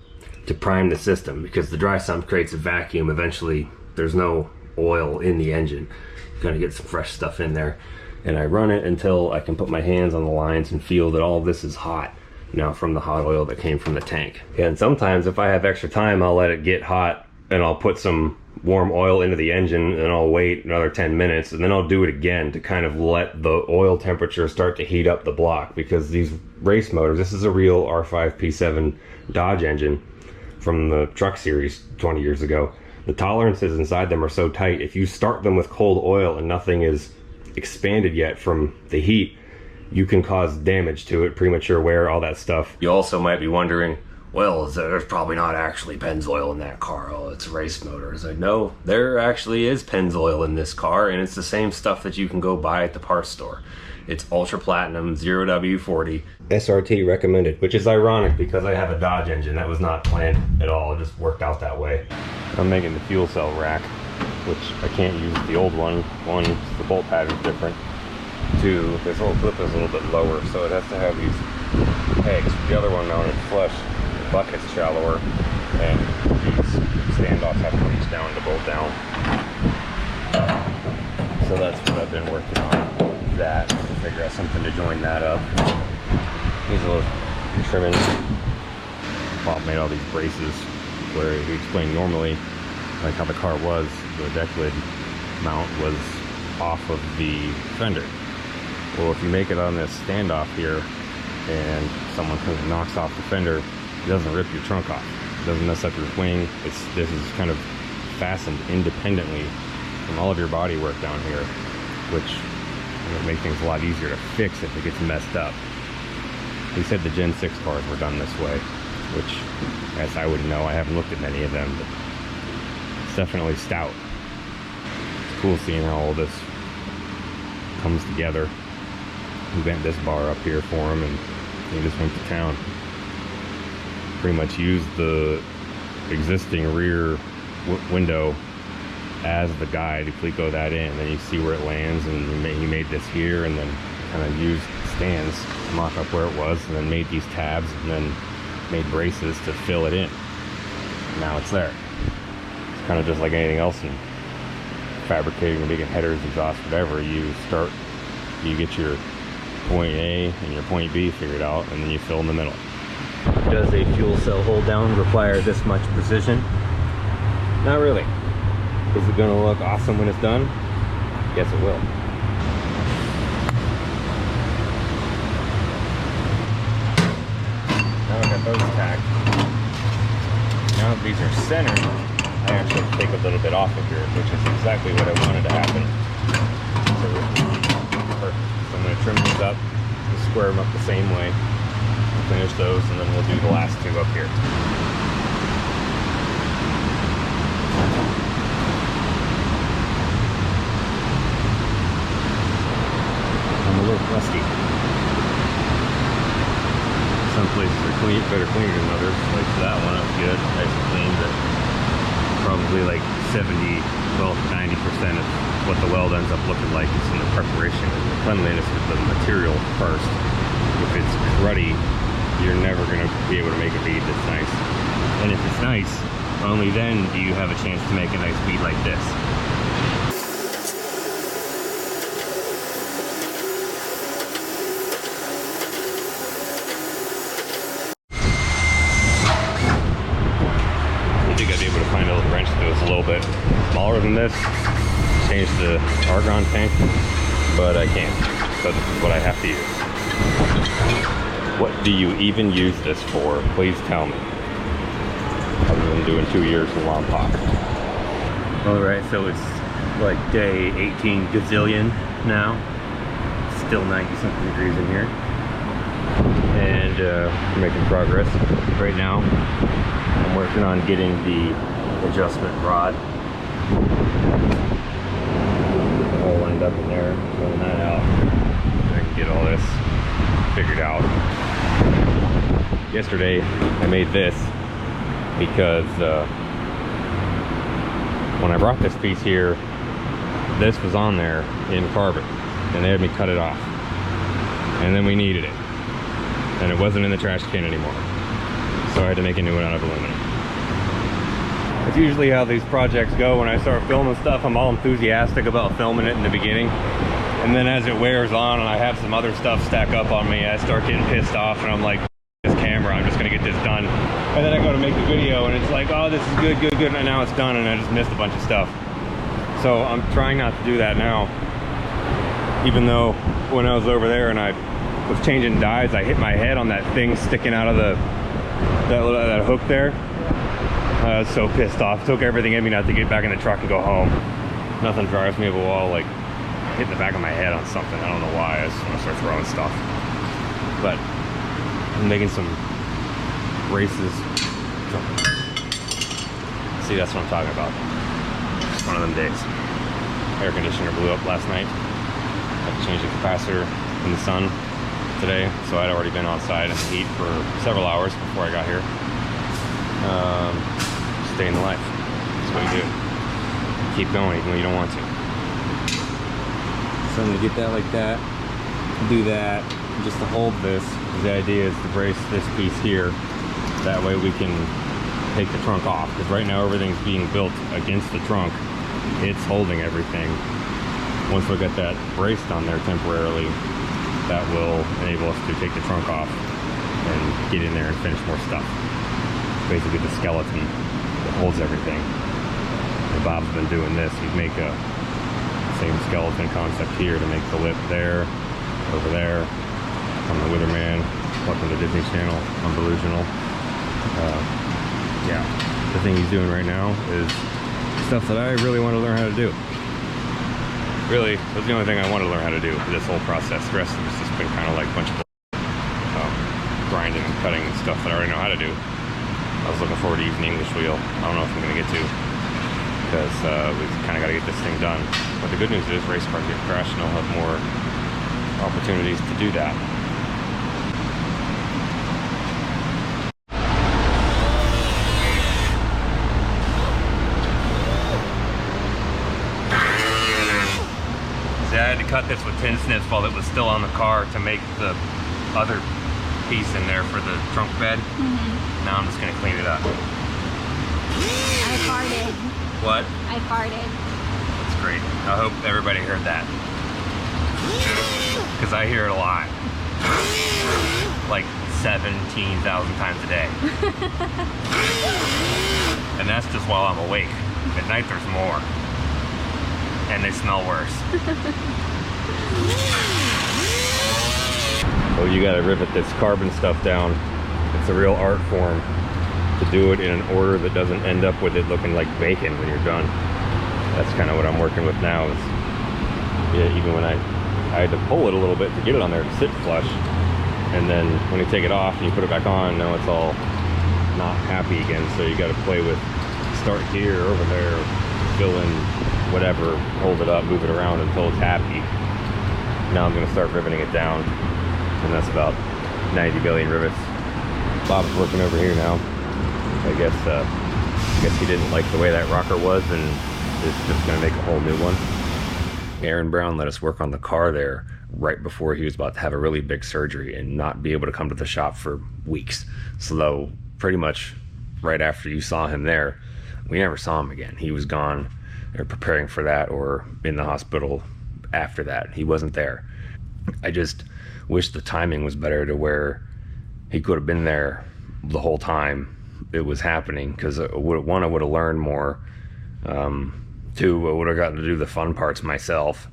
to prime the system, because the dry sump creates a vacuum. Eventually there's no oil in the engine. You're gonna get some fresh stuff in there. And I run it until I can put my hands on the lines and feel that all of this is hot now from the hot oil that came from the tank. And sometimes if I have extra time, I'll let it get hot and I'll put some warm oil into the engine and I'll wait another 10 minutes and then I'll do it again to kind of let the oil temperature start to heat up the block, because these race motors, this is a real R5 P7 Dodge engine from the truck series 20 years ago. The tolerances inside them are so tight, if you start them with cold oil and nothing is expanded yet from the heat, you can cause damage to it, premature wear, all that stuff. You also might be wondering, well, there's probably not actually Pennzoil in that car. Oh, it's a race motor. It's like, no, there actually is Pennzoil in this car, and it's the same stuff that you can go buy at the parts store. It's ultra platinum 0W40 SRT recommended, which is ironic because I have a Dodge engine. That was not planned at all. It just worked out that way. I'm making the fuel cell rack, which I can't use the old one. One, the bolt pattern's different. Two, this whole clip is a little bit lower, so it has to have these pegs. The other one mounted flush, the bucket's shallower, and these standoffs have to reach down to bolt down. So that's what I've been working on. That, to figure out something to join that up. Needs a little trimming. Bob made all these braces where he explained normally, like how the car was, the deck lid mount was off of the fender. Well, if you make it on this standoff here and someone comes and knocks off the fender, it doesn't rip your trunk off. It doesn't mess up your wing. This is kind of fastened independently from all of your body work down here, which will make things a lot easier to fix if it gets messed up. He said the Gen 6 cars were done this way, which, as I wouldn't know, I haven't looked at many of them, but it's definitely stout. It's cool seeing how all this comes together. We bent this bar up here for him and he just went to town. Pretty much used the existing rear window as the guide to Clico that in. Then you see where it lands, and he made this here and then kind of used stands to mock up where it was, and then made these tabs and then made braces to fill it in. Now it's there. It's kind of just like anything else in fabricating, making headers, exhaust, whatever. You get your point A and your point B figured out, and then you fill in the middle. Does a fuel cell hold down require this much precision? Not really. Is it gonna look awesome when it's done? Yes, it will. Now I got those tacked. Now that these are centered, I actually take a little bit off of here, which is exactly what I wanted to happen. So square them up the same way. We'll finish those, and then we'll do the last 2 up here. I'm a little rusty. Some places are better cleaner than others. Like that one up good, nice and clean, but probably like 70, well, 90% of what the weld ends up looking like is in the preparation and the cleanliness of the material first. If it's cruddy, you're never going to be able to make a bead that's nice. And if it's nice, only then do you have a chance to make a nice bead like this. A little bit smaller than this, change the argon tank, but I can't because it's what I have to use. What do you even use this for? Please tell me. Other than doing 2 years in Lompoc. Alright, so it's like day 18 gazillion now. Still 90 something degrees in here. And we're making progress. Right now, I'm working on getting the adjustment rod all lined up in there, pulling that out. And I can get all this figured out. Yesterday I made this because when I brought this piece here, this was on there in carbon and they had me cut it off, and then we needed it and it wasn't in the trash can anymore, so I had to make a new one out of aluminum. It's usually how these projects go. When I start filming stuff, I'm all enthusiastic about filming it in the beginning. And then as it wears on and I have some other stuff stack up on me, I start getting pissed off and I'm like, this camera, I'm just gonna get this done. And then I go to make the video and it's like, oh, this is good, good, good, and now it's done and I just missed a bunch of stuff. So I'm trying not to do that now. Even though when I was over there and I was changing dies, I hit my head on that thing sticking out of that hook there. I was so pissed off. It took everything in me not to get back in the truck and go home. Nothing drives me up a wall like hitting the back of my head on something. I don't know why. I just want to start throwing stuff. But I'm making some races. See, that's what I'm talking about. Just one of them days. Air conditioner blew up last night. Had to change the capacitor in the sun today, so I'd already been outside in the heat for several hours before I got here. Stay in the life. That's what you do. Keep going even though you don't want to. So I'm gonna get that like that, do that, just to hold this. The idea is to brace this piece here. That way we can take the trunk off, because right now everything's being built against the trunk. It's holding everything. Once we get that braced on there temporarily, that will enable us to take the trunk off and get in there and finish more stuff. Basically the skeleton that holds everything. And Bob's been doing this. He'd make a same skeleton concept here to make the lip there, over there, on the Witherman, up on the Disney Channel, on Delusional. Yeah, the thing he's doing right now is stuff that I really want to learn how to do. Really, that's the only thing I want to learn how to do for this whole process. The rest of it's just been kind of like a bunch of grinding and cutting and stuff that I already know how to do. I was looking forward to using the English wheel. I don't know if I'm going to get to, because we kind of got to get this thing done. But the good news is race cars get crashed and I'll have more opportunities to do that. See, I had to cut this with tin snips while it was still on the car to make the other piece in there for the trunk bed. Now I'm just gonna clean it up.
I farted.
What?
I farted.
That's great. I hope everybody heard that, because I hear it a lot. Like 17,000 times a day. And that's just while I'm awake. At night there's more. And they smell worse. Well, you gotta rivet this carbon stuff down. It's a real art form to do it in an order that doesn't end up with it looking like bacon when you're done. That's kind of what I'm working with now. Is, yeah, even when I had to pull it a little bit to get it on there to sit flush, And then when you take it off and you put it back on, now it's all not happy again. So you got to play with, start here, over there, fill in whatever, hold it up, move it around until it's happy. Now I'm going to start riveting it down, and that's about 90 billion rivets. Bob's working over here now. I guess he didn't like the way that rocker was, and is just going to make a whole new one. Aaron Brown let us work on the car there right before he was about to have a really big surgery and not be able to come to the shop for weeks. So pretty much right after you saw him there, we never saw him again. He was gone. They were preparing for that, or in the hospital after that. He wasn't there. I just wish the timing was better to where he could have been there the whole time it was happening, because one, I would have learned more. Two, I would have gotten to do the fun parts myself.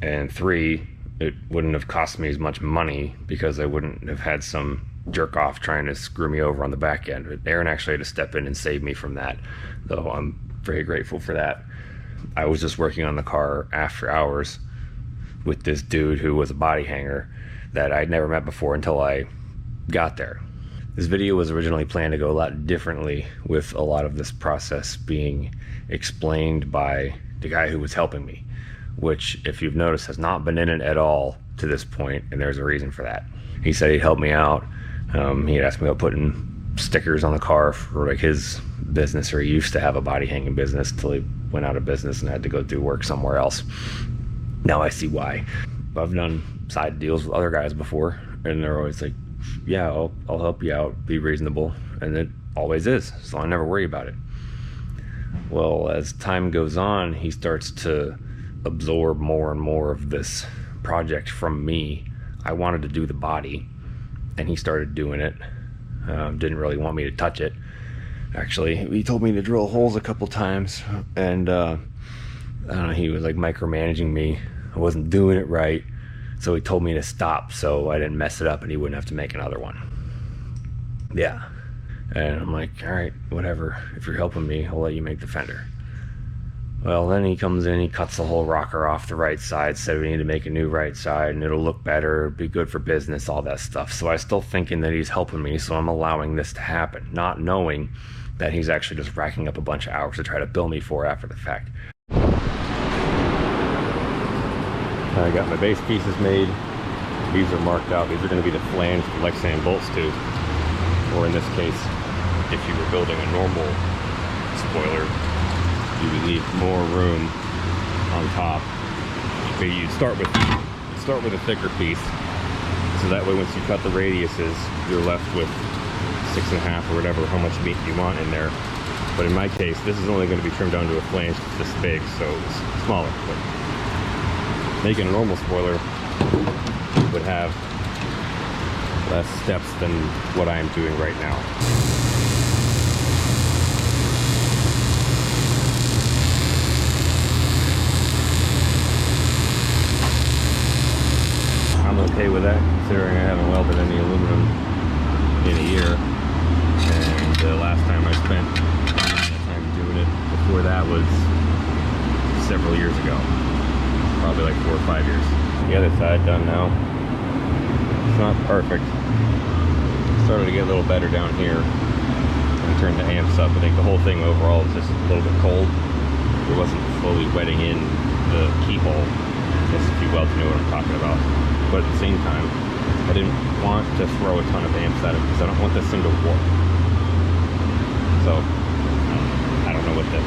And three, it wouldn't have cost me as much money because I wouldn't have had some jerk off trying to screw me over on the back end. But Aaron actually had to step in and save me from that, though I'm very grateful for that. I was just working on the car after hours with this dude who was a body hanger that I'd never met before until I got there. This video was originally planned to go a lot differently, with a lot of this process being explained by the guy who was helping me, which, if you've noticed, has not been in it at all to this point, and there's a reason for that. He said he'd help me out. He had asked me about putting stickers on the car for like his business, or he used to have a body hanging business till he went out of business and had to go do work somewhere else. Now I see why. I've done side deals with other guys before, and they're always like, yeah, I'll help you out, be reasonable, and it always is, so I never worry about it. Well, as time goes on, he starts to absorb more and more of this project from me. I wanted to do the body, and he started doing it. Didn't really want me to touch it. Actually, he told me to drill holes a couple times, and I don't know, he was like micromanaging me. I wasn't doing it right, so he told me to stop so I didn't mess it up and he wouldn't have to make another one. Yeah. And I'm like, all right, whatever. If you're helping me, I'll let you make the fender. Well, then he comes in, he cuts the whole rocker off the right side, said we need to make a new right side and it'll look better, be good for business, all that stuff. So I still thinking that he's helping me, so I'm allowing this to happen, not knowing that he's actually just racking up a bunch of hours to try to bill me for after the fact. I got my base pieces made. These are marked out. These are going to be the flange the Lexan bolts to. Or in this case, if you were building a normal spoiler, you would leave more room on top. But you start with a thicker piece, so that way once you cut the radiuses, you're left with 6.5 or whatever, how much meat you want in there. But in my case, this is only going to be trimmed down to a flange this big, so it's smaller. But making a normal spoiler would have less steps than what I am doing right now. I'm okay with that, considering I haven't welded any aluminum in a year, and the last time I spent time doing it before that was several years ago, probably like 4 or 5 years. The other side done now. It's not perfect. Started to get a little better down here and turned the amps up. I think the whole thing overall was just a little bit cold. It wasn't fully wetting in the keyhole. I guess if you well know what I'm talking about. But at the same time, I didn't want to throw a ton of amps at it because I don't want this thing to warp. So I don't know what the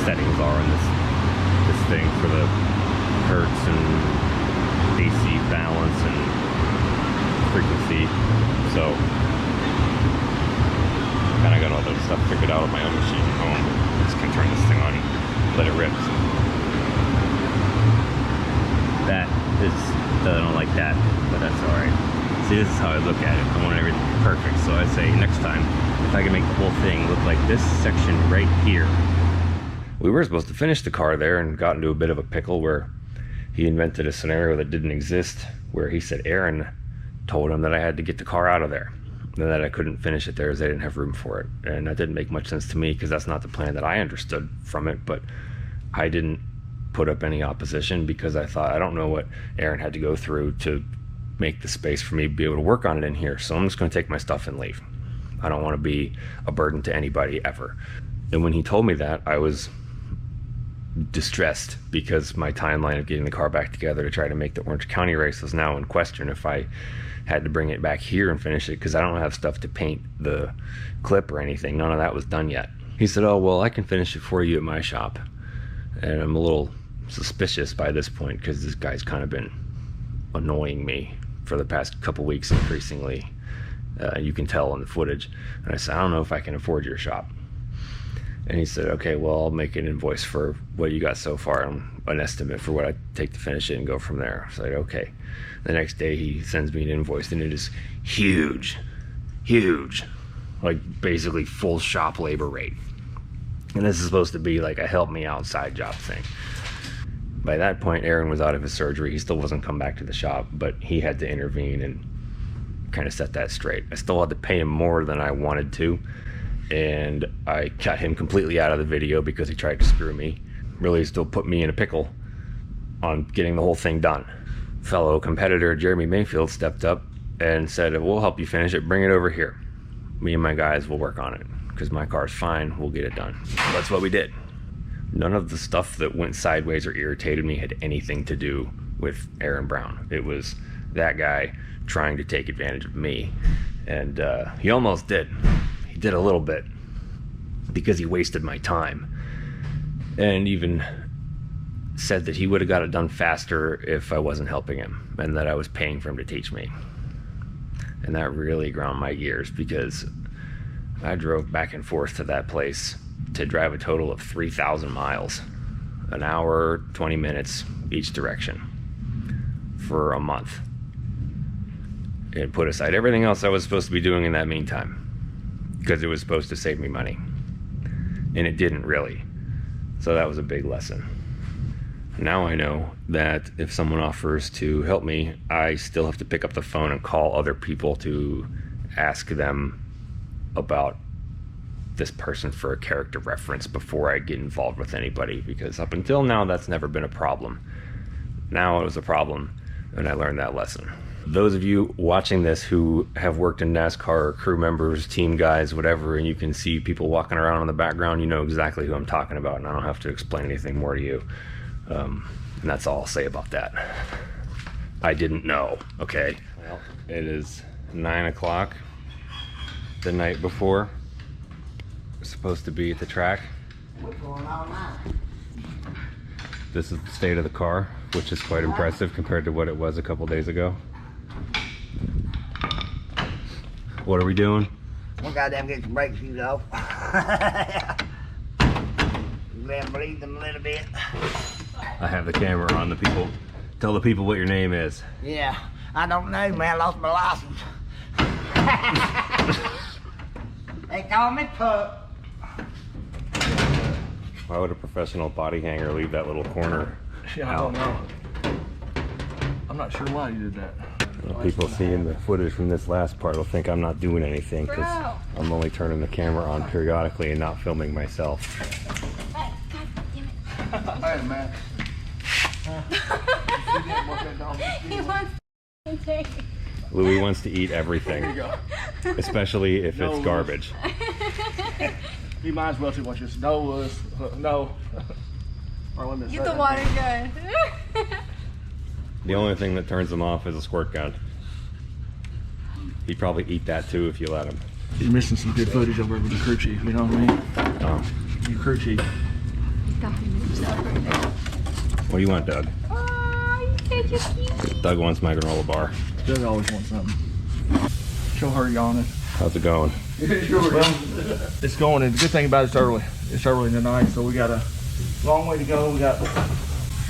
settings are in this thing for the hertz and AC balance and frequency. So kind of got all that stuff figured out on my own machine at home. Just gonna turn this thing on and let it rip. That is, I don't like that, but that's all right. See, this is how I look at it. I want everything perfect. So I say next time, if I can make the whole thing look like this section right here. We were supposed to finish the car there and got into a bit of a pickle where he invented a scenario that didn't exist, where he said Aaron told him that I had to get the car out of there and that I couldn't finish it there as they didn't have room for it. And that didn't make much sense to me because that's not the plan that I understood from it, but I didn't put up any opposition because I thought, I don't know what Aaron had to go through to make the space for me to be able to work on it in here. So I'm just going to take my stuff and leave. I don't want to be a burden to anybody ever. And when he told me that, I was distressed because my timeline of getting the car back together to try to make the Orange County race was now in question if I had to bring it back here and finish it, because I don't have stuff to paint the clip or anything. None of that was done yet. He said, oh, well, I can finish it for you at my shop. And I'm a little suspicious by this point because this guy's kind of been annoying me for the past couple weeks increasingly. You can tell in the footage. And I said, I don't know if I can afford your shop. And he said, okay, well, I'll make an invoice for what you got so far, an estimate for what I take to finish it and go from there. So I said, okay. The next day he sends me an invoice and it is huge, like basically full shop labor rate. And this is supposed to be like a help me outside job thing. By that point, Aaron was out of his surgery. He still wasn't come back to the shop, but he had to intervene and kind of set that straight. I still had to pay him more than I wanted to, and I cut him completely out of the video because he tried to screw me. Really still put me in a pickle on getting the whole thing done. Fellow competitor Jeremy Mayfield stepped up and said, we'll help you finish it, bring it over here. Me and my guys will work on it because my car's fine, we'll get it done. That's what we did. None of the stuff that went sideways or irritated me had anything to do with Aaron Brown. It was that guy trying to take advantage of me, and he almost did. He did a little bit because he wasted my time, and even said that he would have got it done faster if I wasn't helping him and that I was paying for him to teach me. And that really ground my gears because I drove back and forth to that place to drive a total of 3,000 miles, an hour, 20 minutes each direction for a month. And put aside everything else I was supposed to be doing in that meantime because it was supposed to save me money. And it didn't really. So that was a big lesson. Now I know that if someone offers to help me, I still have to pick up the phone and call other people to ask them about this person for a character reference before I get involved with anybody, because up until now that's never been a problem. Now it was a problem, and I learned that lesson. Those of you watching this who have worked in NASCAR, or crew members, team guys, whatever, and you can see people walking around in the background, you know exactly who I'm talking about, and I don't have to explain anything more to you. And that's all I'll say about that. I didn't know, okay? Well, it is 9 o'clock the night before. We're supposed to be at the track. This is the state of the car, which is quite impressive compared to what it was a couple days ago. What are we doing?
One goddamn get some brake shoes off. Then bleed them a little bit.
I have the camera on. The people, tell the people what your name is.
Yeah, I don't know, man. I lost my license. They call me Pup.
Why would a professional body hanger leave that little corner
Yeah, I don't know. I'm not sure why you did that.
Well, people seeing the footage from this last part will think I'm not doing anything because I'm only turning the camera on periodically and not filming myself.
Hey, man.
He wants to take.
Louis wants to eat everything, especially if it's garbage.
He might as well too much. No was no.
Get the water gun.
The only thing that turns him off is a squirt gun. He'd probably eat that too if you let him.
You're missing some good footage over with the crew chief, you know what I mean?
Oh.
Your crew chief.
What do you want, Doug?
Oh, you're so cute.
Doug wants my granola bar.
Doug always wants something. Show her yawning.
How's it going?
Well, it's going, and the good thing about it's early. It's early in the night, so we got a long way to go. We got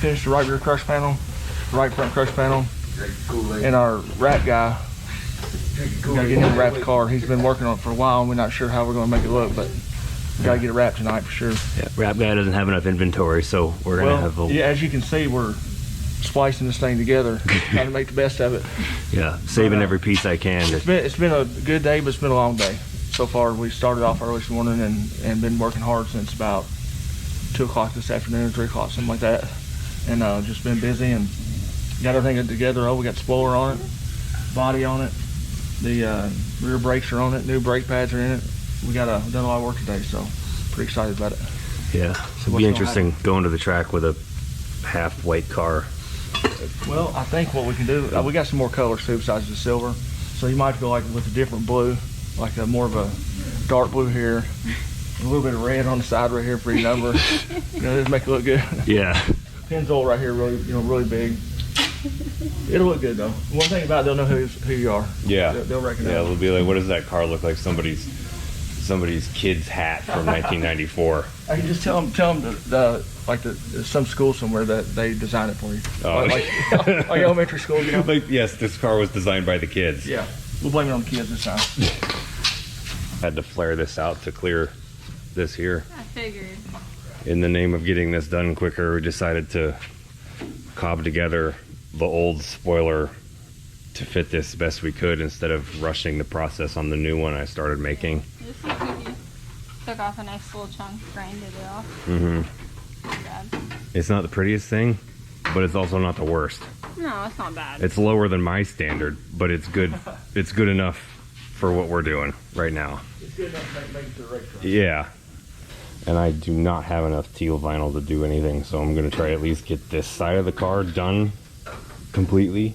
finished the right rear crush panel, right front crush panel, and our wrap guy. We gotta get him to wrap the car. He's been working on it for a while, and we're not sure how we're gonna make it look, but we gotta get it wrapped tonight for sure.
Yeah, wrap guy doesn't have enough inventory, so we're gonna have a...
Yeah, as you can see, we're splicing this thing together, trying to make the best of it.
Yeah, saving every piece I can.
It's been a good day, but it's been a long day. So far, we started off early this morning and been working hard since about 2 o'clock this afternoon, 3 o'clock, something like that. And just been busy and got everything together. Oh, we got spoiler on it. body on it. The rear brakes are on it. New brake pads are in it. We got done a lot of work today, so pretty excited about it.
Yeah, it'll be interesting going to the track with a half white car.
Well, I think what we can do, we got some more colors too besides the silver. So you might go like with a different blue, like more of a dark blue here, a little bit of red on the side right here for your number. You know, just make it look good.
Yeah.
Pennzoil right here, really, really big. It'll look good though. One thing about it, they'll know who you are.
Yeah.
They'll recognize.
Yeah, they'll be like, what does that car look like? Somebody's kid's hat from 1994.
I can just tell them some school somewhere that they designed it for you.
Oh.
Like elementary school, you know.
Like, yes, this car was designed by the kids.
Yeah, we'll blame it on the kids this time.
Had to flare this out to clear this here.
I figured.
In the name of getting this done quicker, we decided to cob together the old spoiler to fit this best we could instead of rushing the process on the new one I started making.
Just see if you took off a nice little chunk, grinded it off.
Mm-hmm.
Not bad.
It's not the prettiest thing, but it's also not the worst.
No, it's not bad.
It's lower than my standard, but it's good. It's good enough for what we're doing right now.
It's good enough to make it to the racetrack.
Yeah. And I do not have enough teal vinyl to do anything, so I'm going to try at least get this side of the car done completely.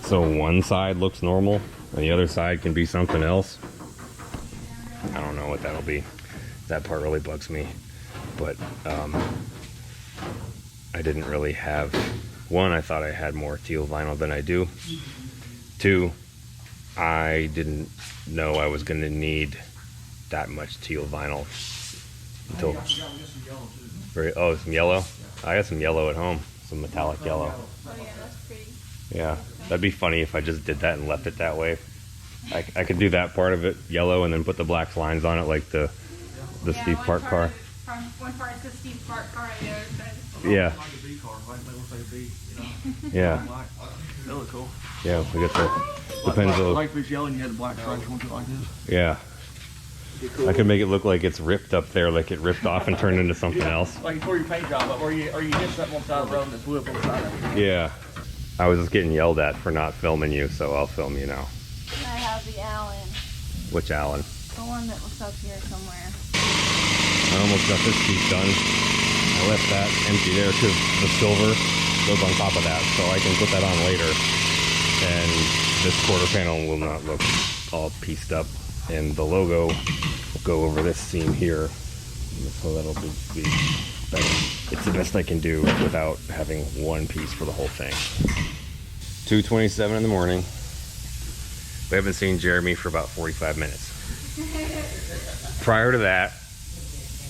So one side looks normal, and the other side can be something else. I don't know what that'll be. That part really bugs me. But I didn't really have... One, I thought I had more teal vinyl than I do. Two, I didn't know I was going to need that much teal vinyl until... Oh, some yellow? I got some yellow at home. Some metallic yellow.
Oh yeah, that's pretty.
Yeah, that'd be funny if I just did that and left it that way. I could do that part of it yellow and then put the black lines on it like the Steve Park car.
One part is the Steve Park car and the other side.
Yeah.
Like a B car, like it looks like a B, you know.
Yeah.
That look cool.
Yeah, we got the depends on.
Like if it's yellow and you had the black stripes, one like this.
Yeah. I could make it look like it's ripped up there, like it ripped off and turned into something else.
Like for your paint job, or you hit something on the side of the road and it blew up on the side of it.
Yeah. I was just getting yelled at for not filming you, so I'll film you now.
I have the Allen.
Which Allen?
The one that was up here somewhere.
I almost got this piece done. I left that empty there because the silver goes on top of that, so I can put that on later. And this quarter panel will not look all pieced up. And the logo will go over this seam here. So that'll be better. It's the best I can do without having one piece for the whole thing. 2:27 in the morning. We haven't seen Jeremy for about 45 minutes. Prior to that,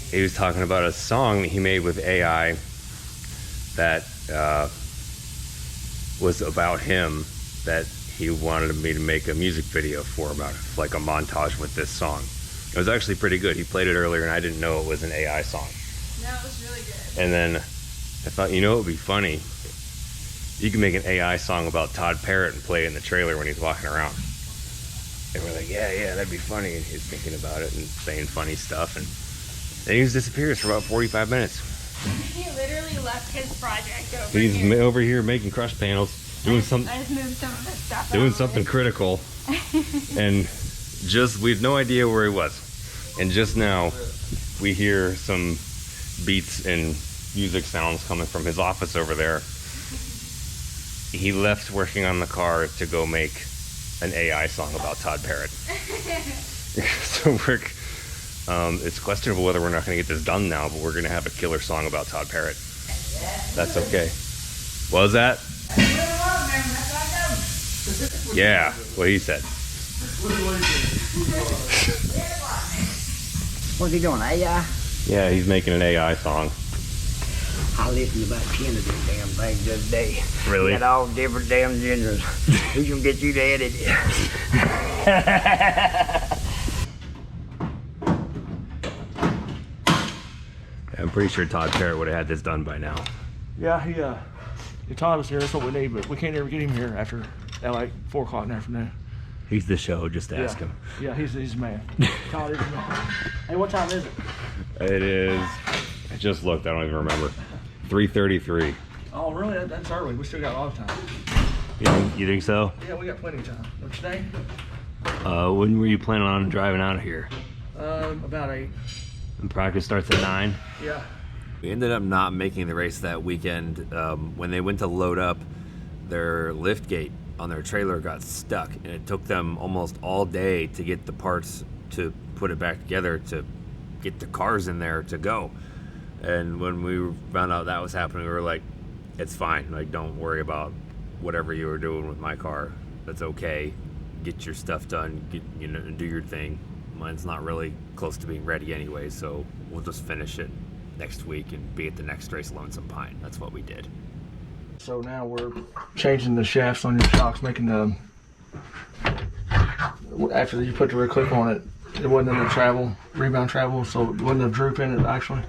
he was talking about a song that he made with AI that was about him, that he wanted me to make a music video for, about like a montage with this song. It was actually pretty good. He played it earlier and I didn't know it was an AI song.
No, it was really good.
And then I thought, you know, it would be funny. You can make an AI song about Todd Parrott and play it in the trailer when he's walking around. And we're like, yeah, that'd be funny. And he's thinking about it and saying funny stuff. And then he just disappears for about 45 minutes.
He literally left his project over
He's
here.
over here making crush panels, doing something.
I just moved some of the stuff
Doing
out
something
of it.
critical. And we had no idea where he was. And just now, we hear some beats and music sounds coming from his office over there. He left working on the car to go make an AI song about Todd Parrott. So it's questionable whether we're not going to get this done now, but we're going to have a killer song about Todd Parrott. That's okay. What was that? Yeah, what he said.
What's he doing, AI?
Yeah, he's making an AI song.
I listened to about 10 of them damn things the other day.
Really?
Got all different damn genres. Who's gonna get you to edit it?
I'm pretty sure Todd Parrott would have had this done by now.
Yeah, he taught us here. That's what we need, but we can't ever get him here after at like 4 o'clock in the afternoon.
He's the show, just ask him.
Yeah, he's a man. Todd is a man. Hey, what time is it?
It is, I just looked, I don't even remember. 3:33.
Oh, really? That's early. We still got a lot of time.
You think so?
Yeah, we got plenty of time. Which day?
When were you planning on driving out of here?
About 8.
And practice starts at 9?
Yeah.
We ended up not making the race that weekend. When they went to load up, their lift gate on their trailer got stuck, and it took them almost all day to get the parts to put it back together to get the cars in there to go. And when we found out that was happening, we were like, it's fine. Like, don't worry about whatever you were doing with my car. That's okay. Get your stuff done, do your thing. Mine's not really close to being ready anyway, so we'll just finish it next week and be at the next race Lonesome Pine. That's what we did.
So now we're changing the shafts on your shocks, making the, after you put the rear clip on it, it wasn't in the rebound travel, so it wasn't a droop in it actually.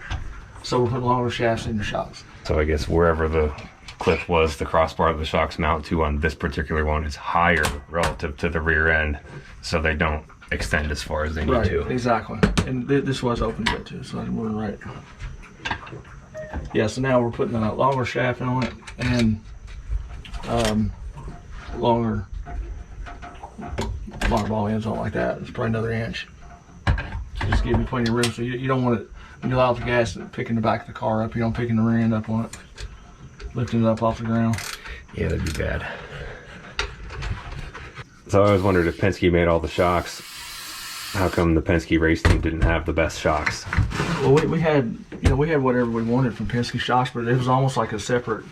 So we're putting longer shafts in the shocks.
So I guess wherever the clip was, the crossbar that the shocks mount to on this particular one is higher relative to the rear end, so they don't extend as far as they need to.
Exactly. And this was open a bit too, so I wasn't right. Yeah, so now we're putting a longer shaft on it and longer ball ends on it like that. It's probably another inch. Just give you plenty of room, so you don't want it, when you allow the gas, picking the back of the car up, you don't picking the rear end up on it, lifting it up off the ground.
Yeah, that'd be bad. So I always wondered, if Penske made all the shocks, how come the Penske race team didn't have the best shocks?
Well, we had whatever we wanted from Penske shocks, but it was almost like a separate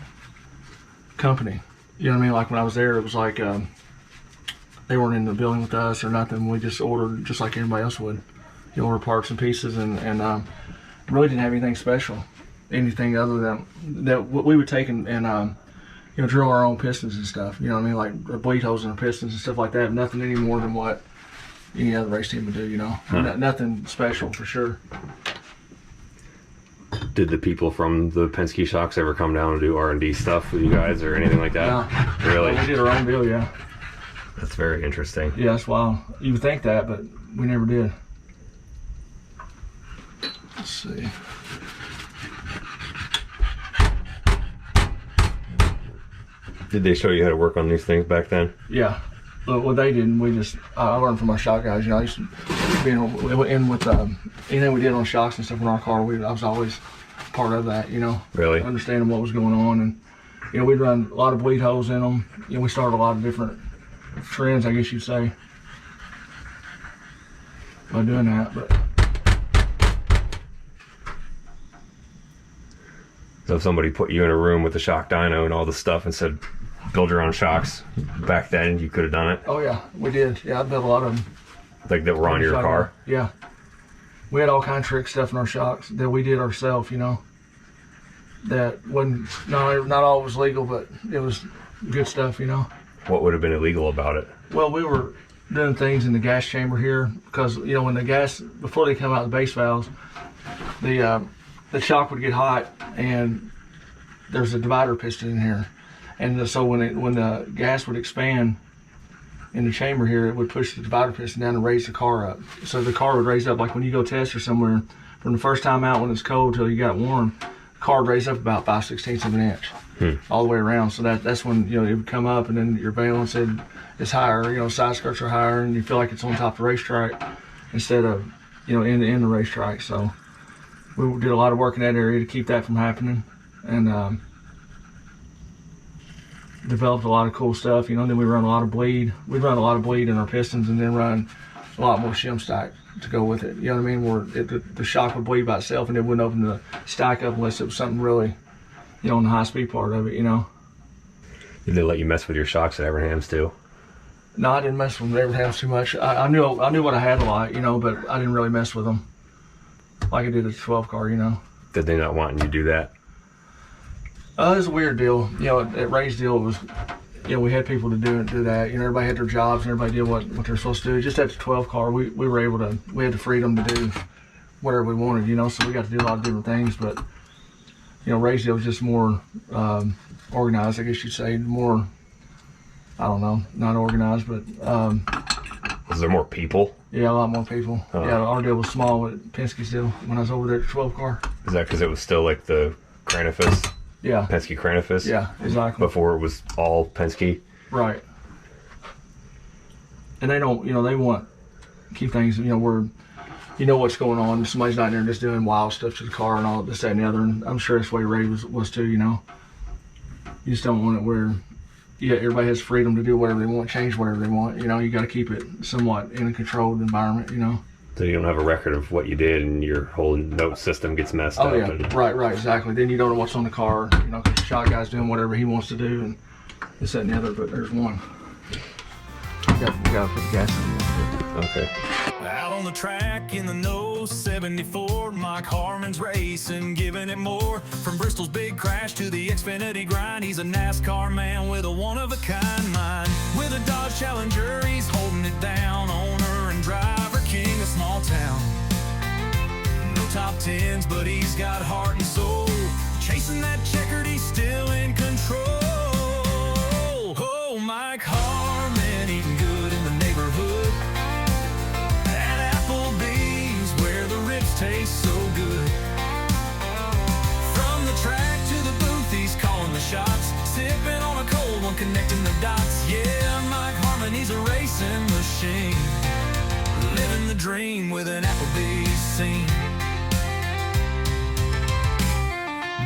company. You know what I mean? Like when I was there, it was like they weren't in the building with us or nothing. We just ordered just like anybody else would. You order parts and pieces, and really didn't have anything special, anything other than that what we would take and drill our own pistons and stuff. You know what I mean? Like bleed holes in our pistons and stuff like that. Nothing any more than what any other race team would do. Nothing special for sure.
Did the people from the Penske shocks ever come down and do R&D stuff with you guys or anything like that?
No.
Really?
We did our own deal, yeah.
That's very interesting.
Yeah, that's wild. You would think that, but we never did. Let's see.
Did they show you how to work on these things back then?
Yeah. But what they didn't, I learned from our shock guys. I used to be in with anything we did on shocks and stuff in our car. I was always part of that,
Really?
Understanding what was going on. And, we'd run a lot of bleed holes in them. We started a lot of different trends, I guess you'd say, by doing that. But
so if somebody put you in a room with a shock dyno and all the stuff and said, build your own shocks, back then you could have done it?
Oh yeah, we did. Yeah, I built a lot of them.
Like that were on your car?
Yeah. We had all kind of trick stuff in our shocks that we did ourselves, that wasn't, not all was legal, but it was good stuff,
What would have been illegal about it?
Well, we were doing things in the gas chamber here because, when the gas, before they come out the base valves, the shock would get hot and there's a divider piston in here. And so when the gas would expand in the chamber here, it would push the divider piston down and raise the car up. So the car would raise up, like when you go test or somewhere, from the first time out when it's cold till you got warm, the car would raise up about 5/16 of an inch all the way around. So that's when it would come up, and then your valence is higher. Side skirts are higher, and you feel like it's on top of the racetrack instead of in the racetrack. So we did a lot of work in that area to keep that from happening, and developed a lot of cool stuff. Then we run a lot of bleed. We run a lot of bleed in our pistons, and then run a lot more shim stack to go with it. You know what I mean? Where the shock would bleed by itself, and it wouldn't open the stack up unless it was something really, on the high speed part of it.
Did they let you mess with your shocks at Evernham's too?
No, I didn't mess with them at Evernham's too much. I knew what I had a lot, but I didn't really mess with them like I did at the 12 car.
Did they not want you to do that?
It was a weird deal. At Ray's deal, it was, we had people to do that. Everybody had their jobs and everybody did what they're supposed to do. Just at the 12 car, we were able to, we had the freedom to do whatever we wanted, so we got to do a lot of different things. But, Ray's deal was just more organized, I guess you'd say. More, I don't know, not organized, but.
Was there more people?
Yeah, a lot more people. Yeah, our deal was small with Penske's deal when I was over there at the 12 car.
Is that because it was still like the Cranifus?
Yeah.
Penske Cranifus?
Yeah, exactly.
Before it was all Penske?
Right. And they don't, you know, they want to keep things, you know, where you know what's going on. Somebody's not in there just doing wild stuff to the car and all this, that, and the other. And I'm sure that's the way Ray was too, you know. You just don't want it where, yeah, everybody has freedom to do whatever they want, change whatever they want. You know, you got to keep it somewhat in a controlled environment, you know.
So you don't have a record of what you did, and your whole note system gets messed up.
Oh yeah, right, exactly. Then you don't know what's on the car, you know, because the shot guy's doing whatever he wants to do, and this, that, and the other. But there's one. You got to put gas in there.
Okay.
Out on the track in the No. 74, Mike Harmon's racing, giving it more. From Bristol's big crash to the Xfinity grind, he's a NASCAR man with a one-of-a-kind mind. With a Dodge Challenger, he's holding it down. Owner and driver, king of small town. No top tens, but he's got heart and soul. Chasing that checkered, he's still in control. Oh, Mike Harmon, eating good in the neighborhood. At Applebee's, where the ribs taste so good. From the track to the booth, he's calling the shots. Sipping on a cold one, connecting the dots. Yeah, Mike Harmon, he's a racing machine. Living the dream with an Applebee's scene.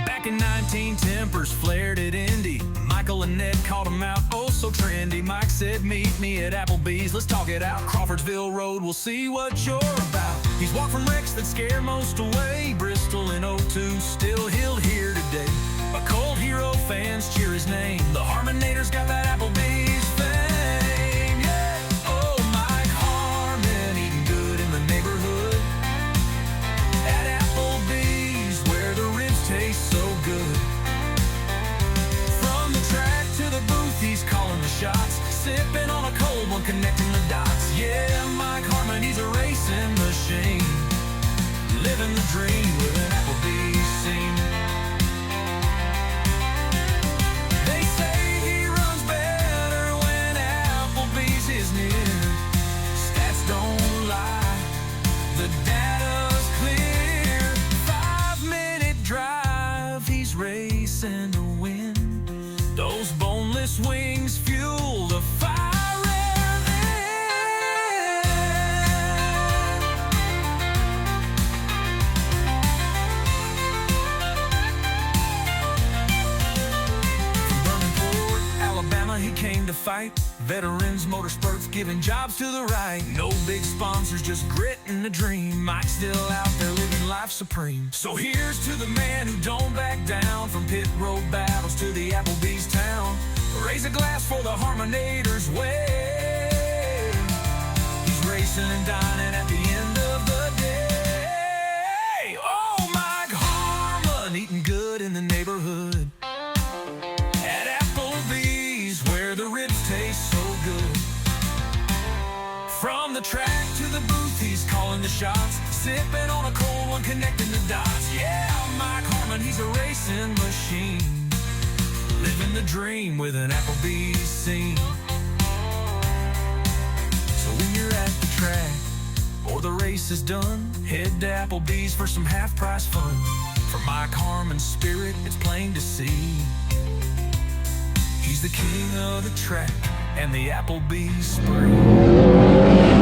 Back in 19, tempers flared at Indy. Michael and Ned called him out, oh so trendy. Mike said, meet me at Applebee's, let's talk it out. Crawfordsville Road, we'll see what you're about. He's walked from wrecks that scare most away. Bristol in 02, still he'll hear today. A cold hero, fans cheer his name. The Harmonator's got that Applebee's fame, yeah. Oh, Mike Harmon, eating good in the neighborhood. At Applebee's, where the ribs taste so good. From the track to the booth, he's calling the shots. Sipping on a cold one, connecting the dots. Yeah, Mike Harmon, he's a racing machine. Living the dream with an Applebee's scene. They say he runs better when Applebee's is near. Stats don't lie, the data's clear. 5-minute drive, he's racing to win. Those boneless wings fuel the fire. He came to fight. Veterans, motorsports, giving jobs to the right. No big sponsors, just grit and a dream. Mike's still out there living life supreme. So here's to the man who don't back down. From pit road battles to the Applebee's town. Raise a glass for the Harmonator's way. He's racing and dining at the end of the day. Oh, Mike Harmon, eating good in the neighborhood. From the track to the booth, he's calling the shots. Sipping on a cold one, connecting the dots. Yeah, Mike Harmon, he's a racing machine. Living the dream with an Applebee's scene. So when you're at the track, or the race is done, head to Applebee's for some half-price fun. For Mike Harmon's spirit, it's plain to see. He's the king of the track and the Applebee's spree.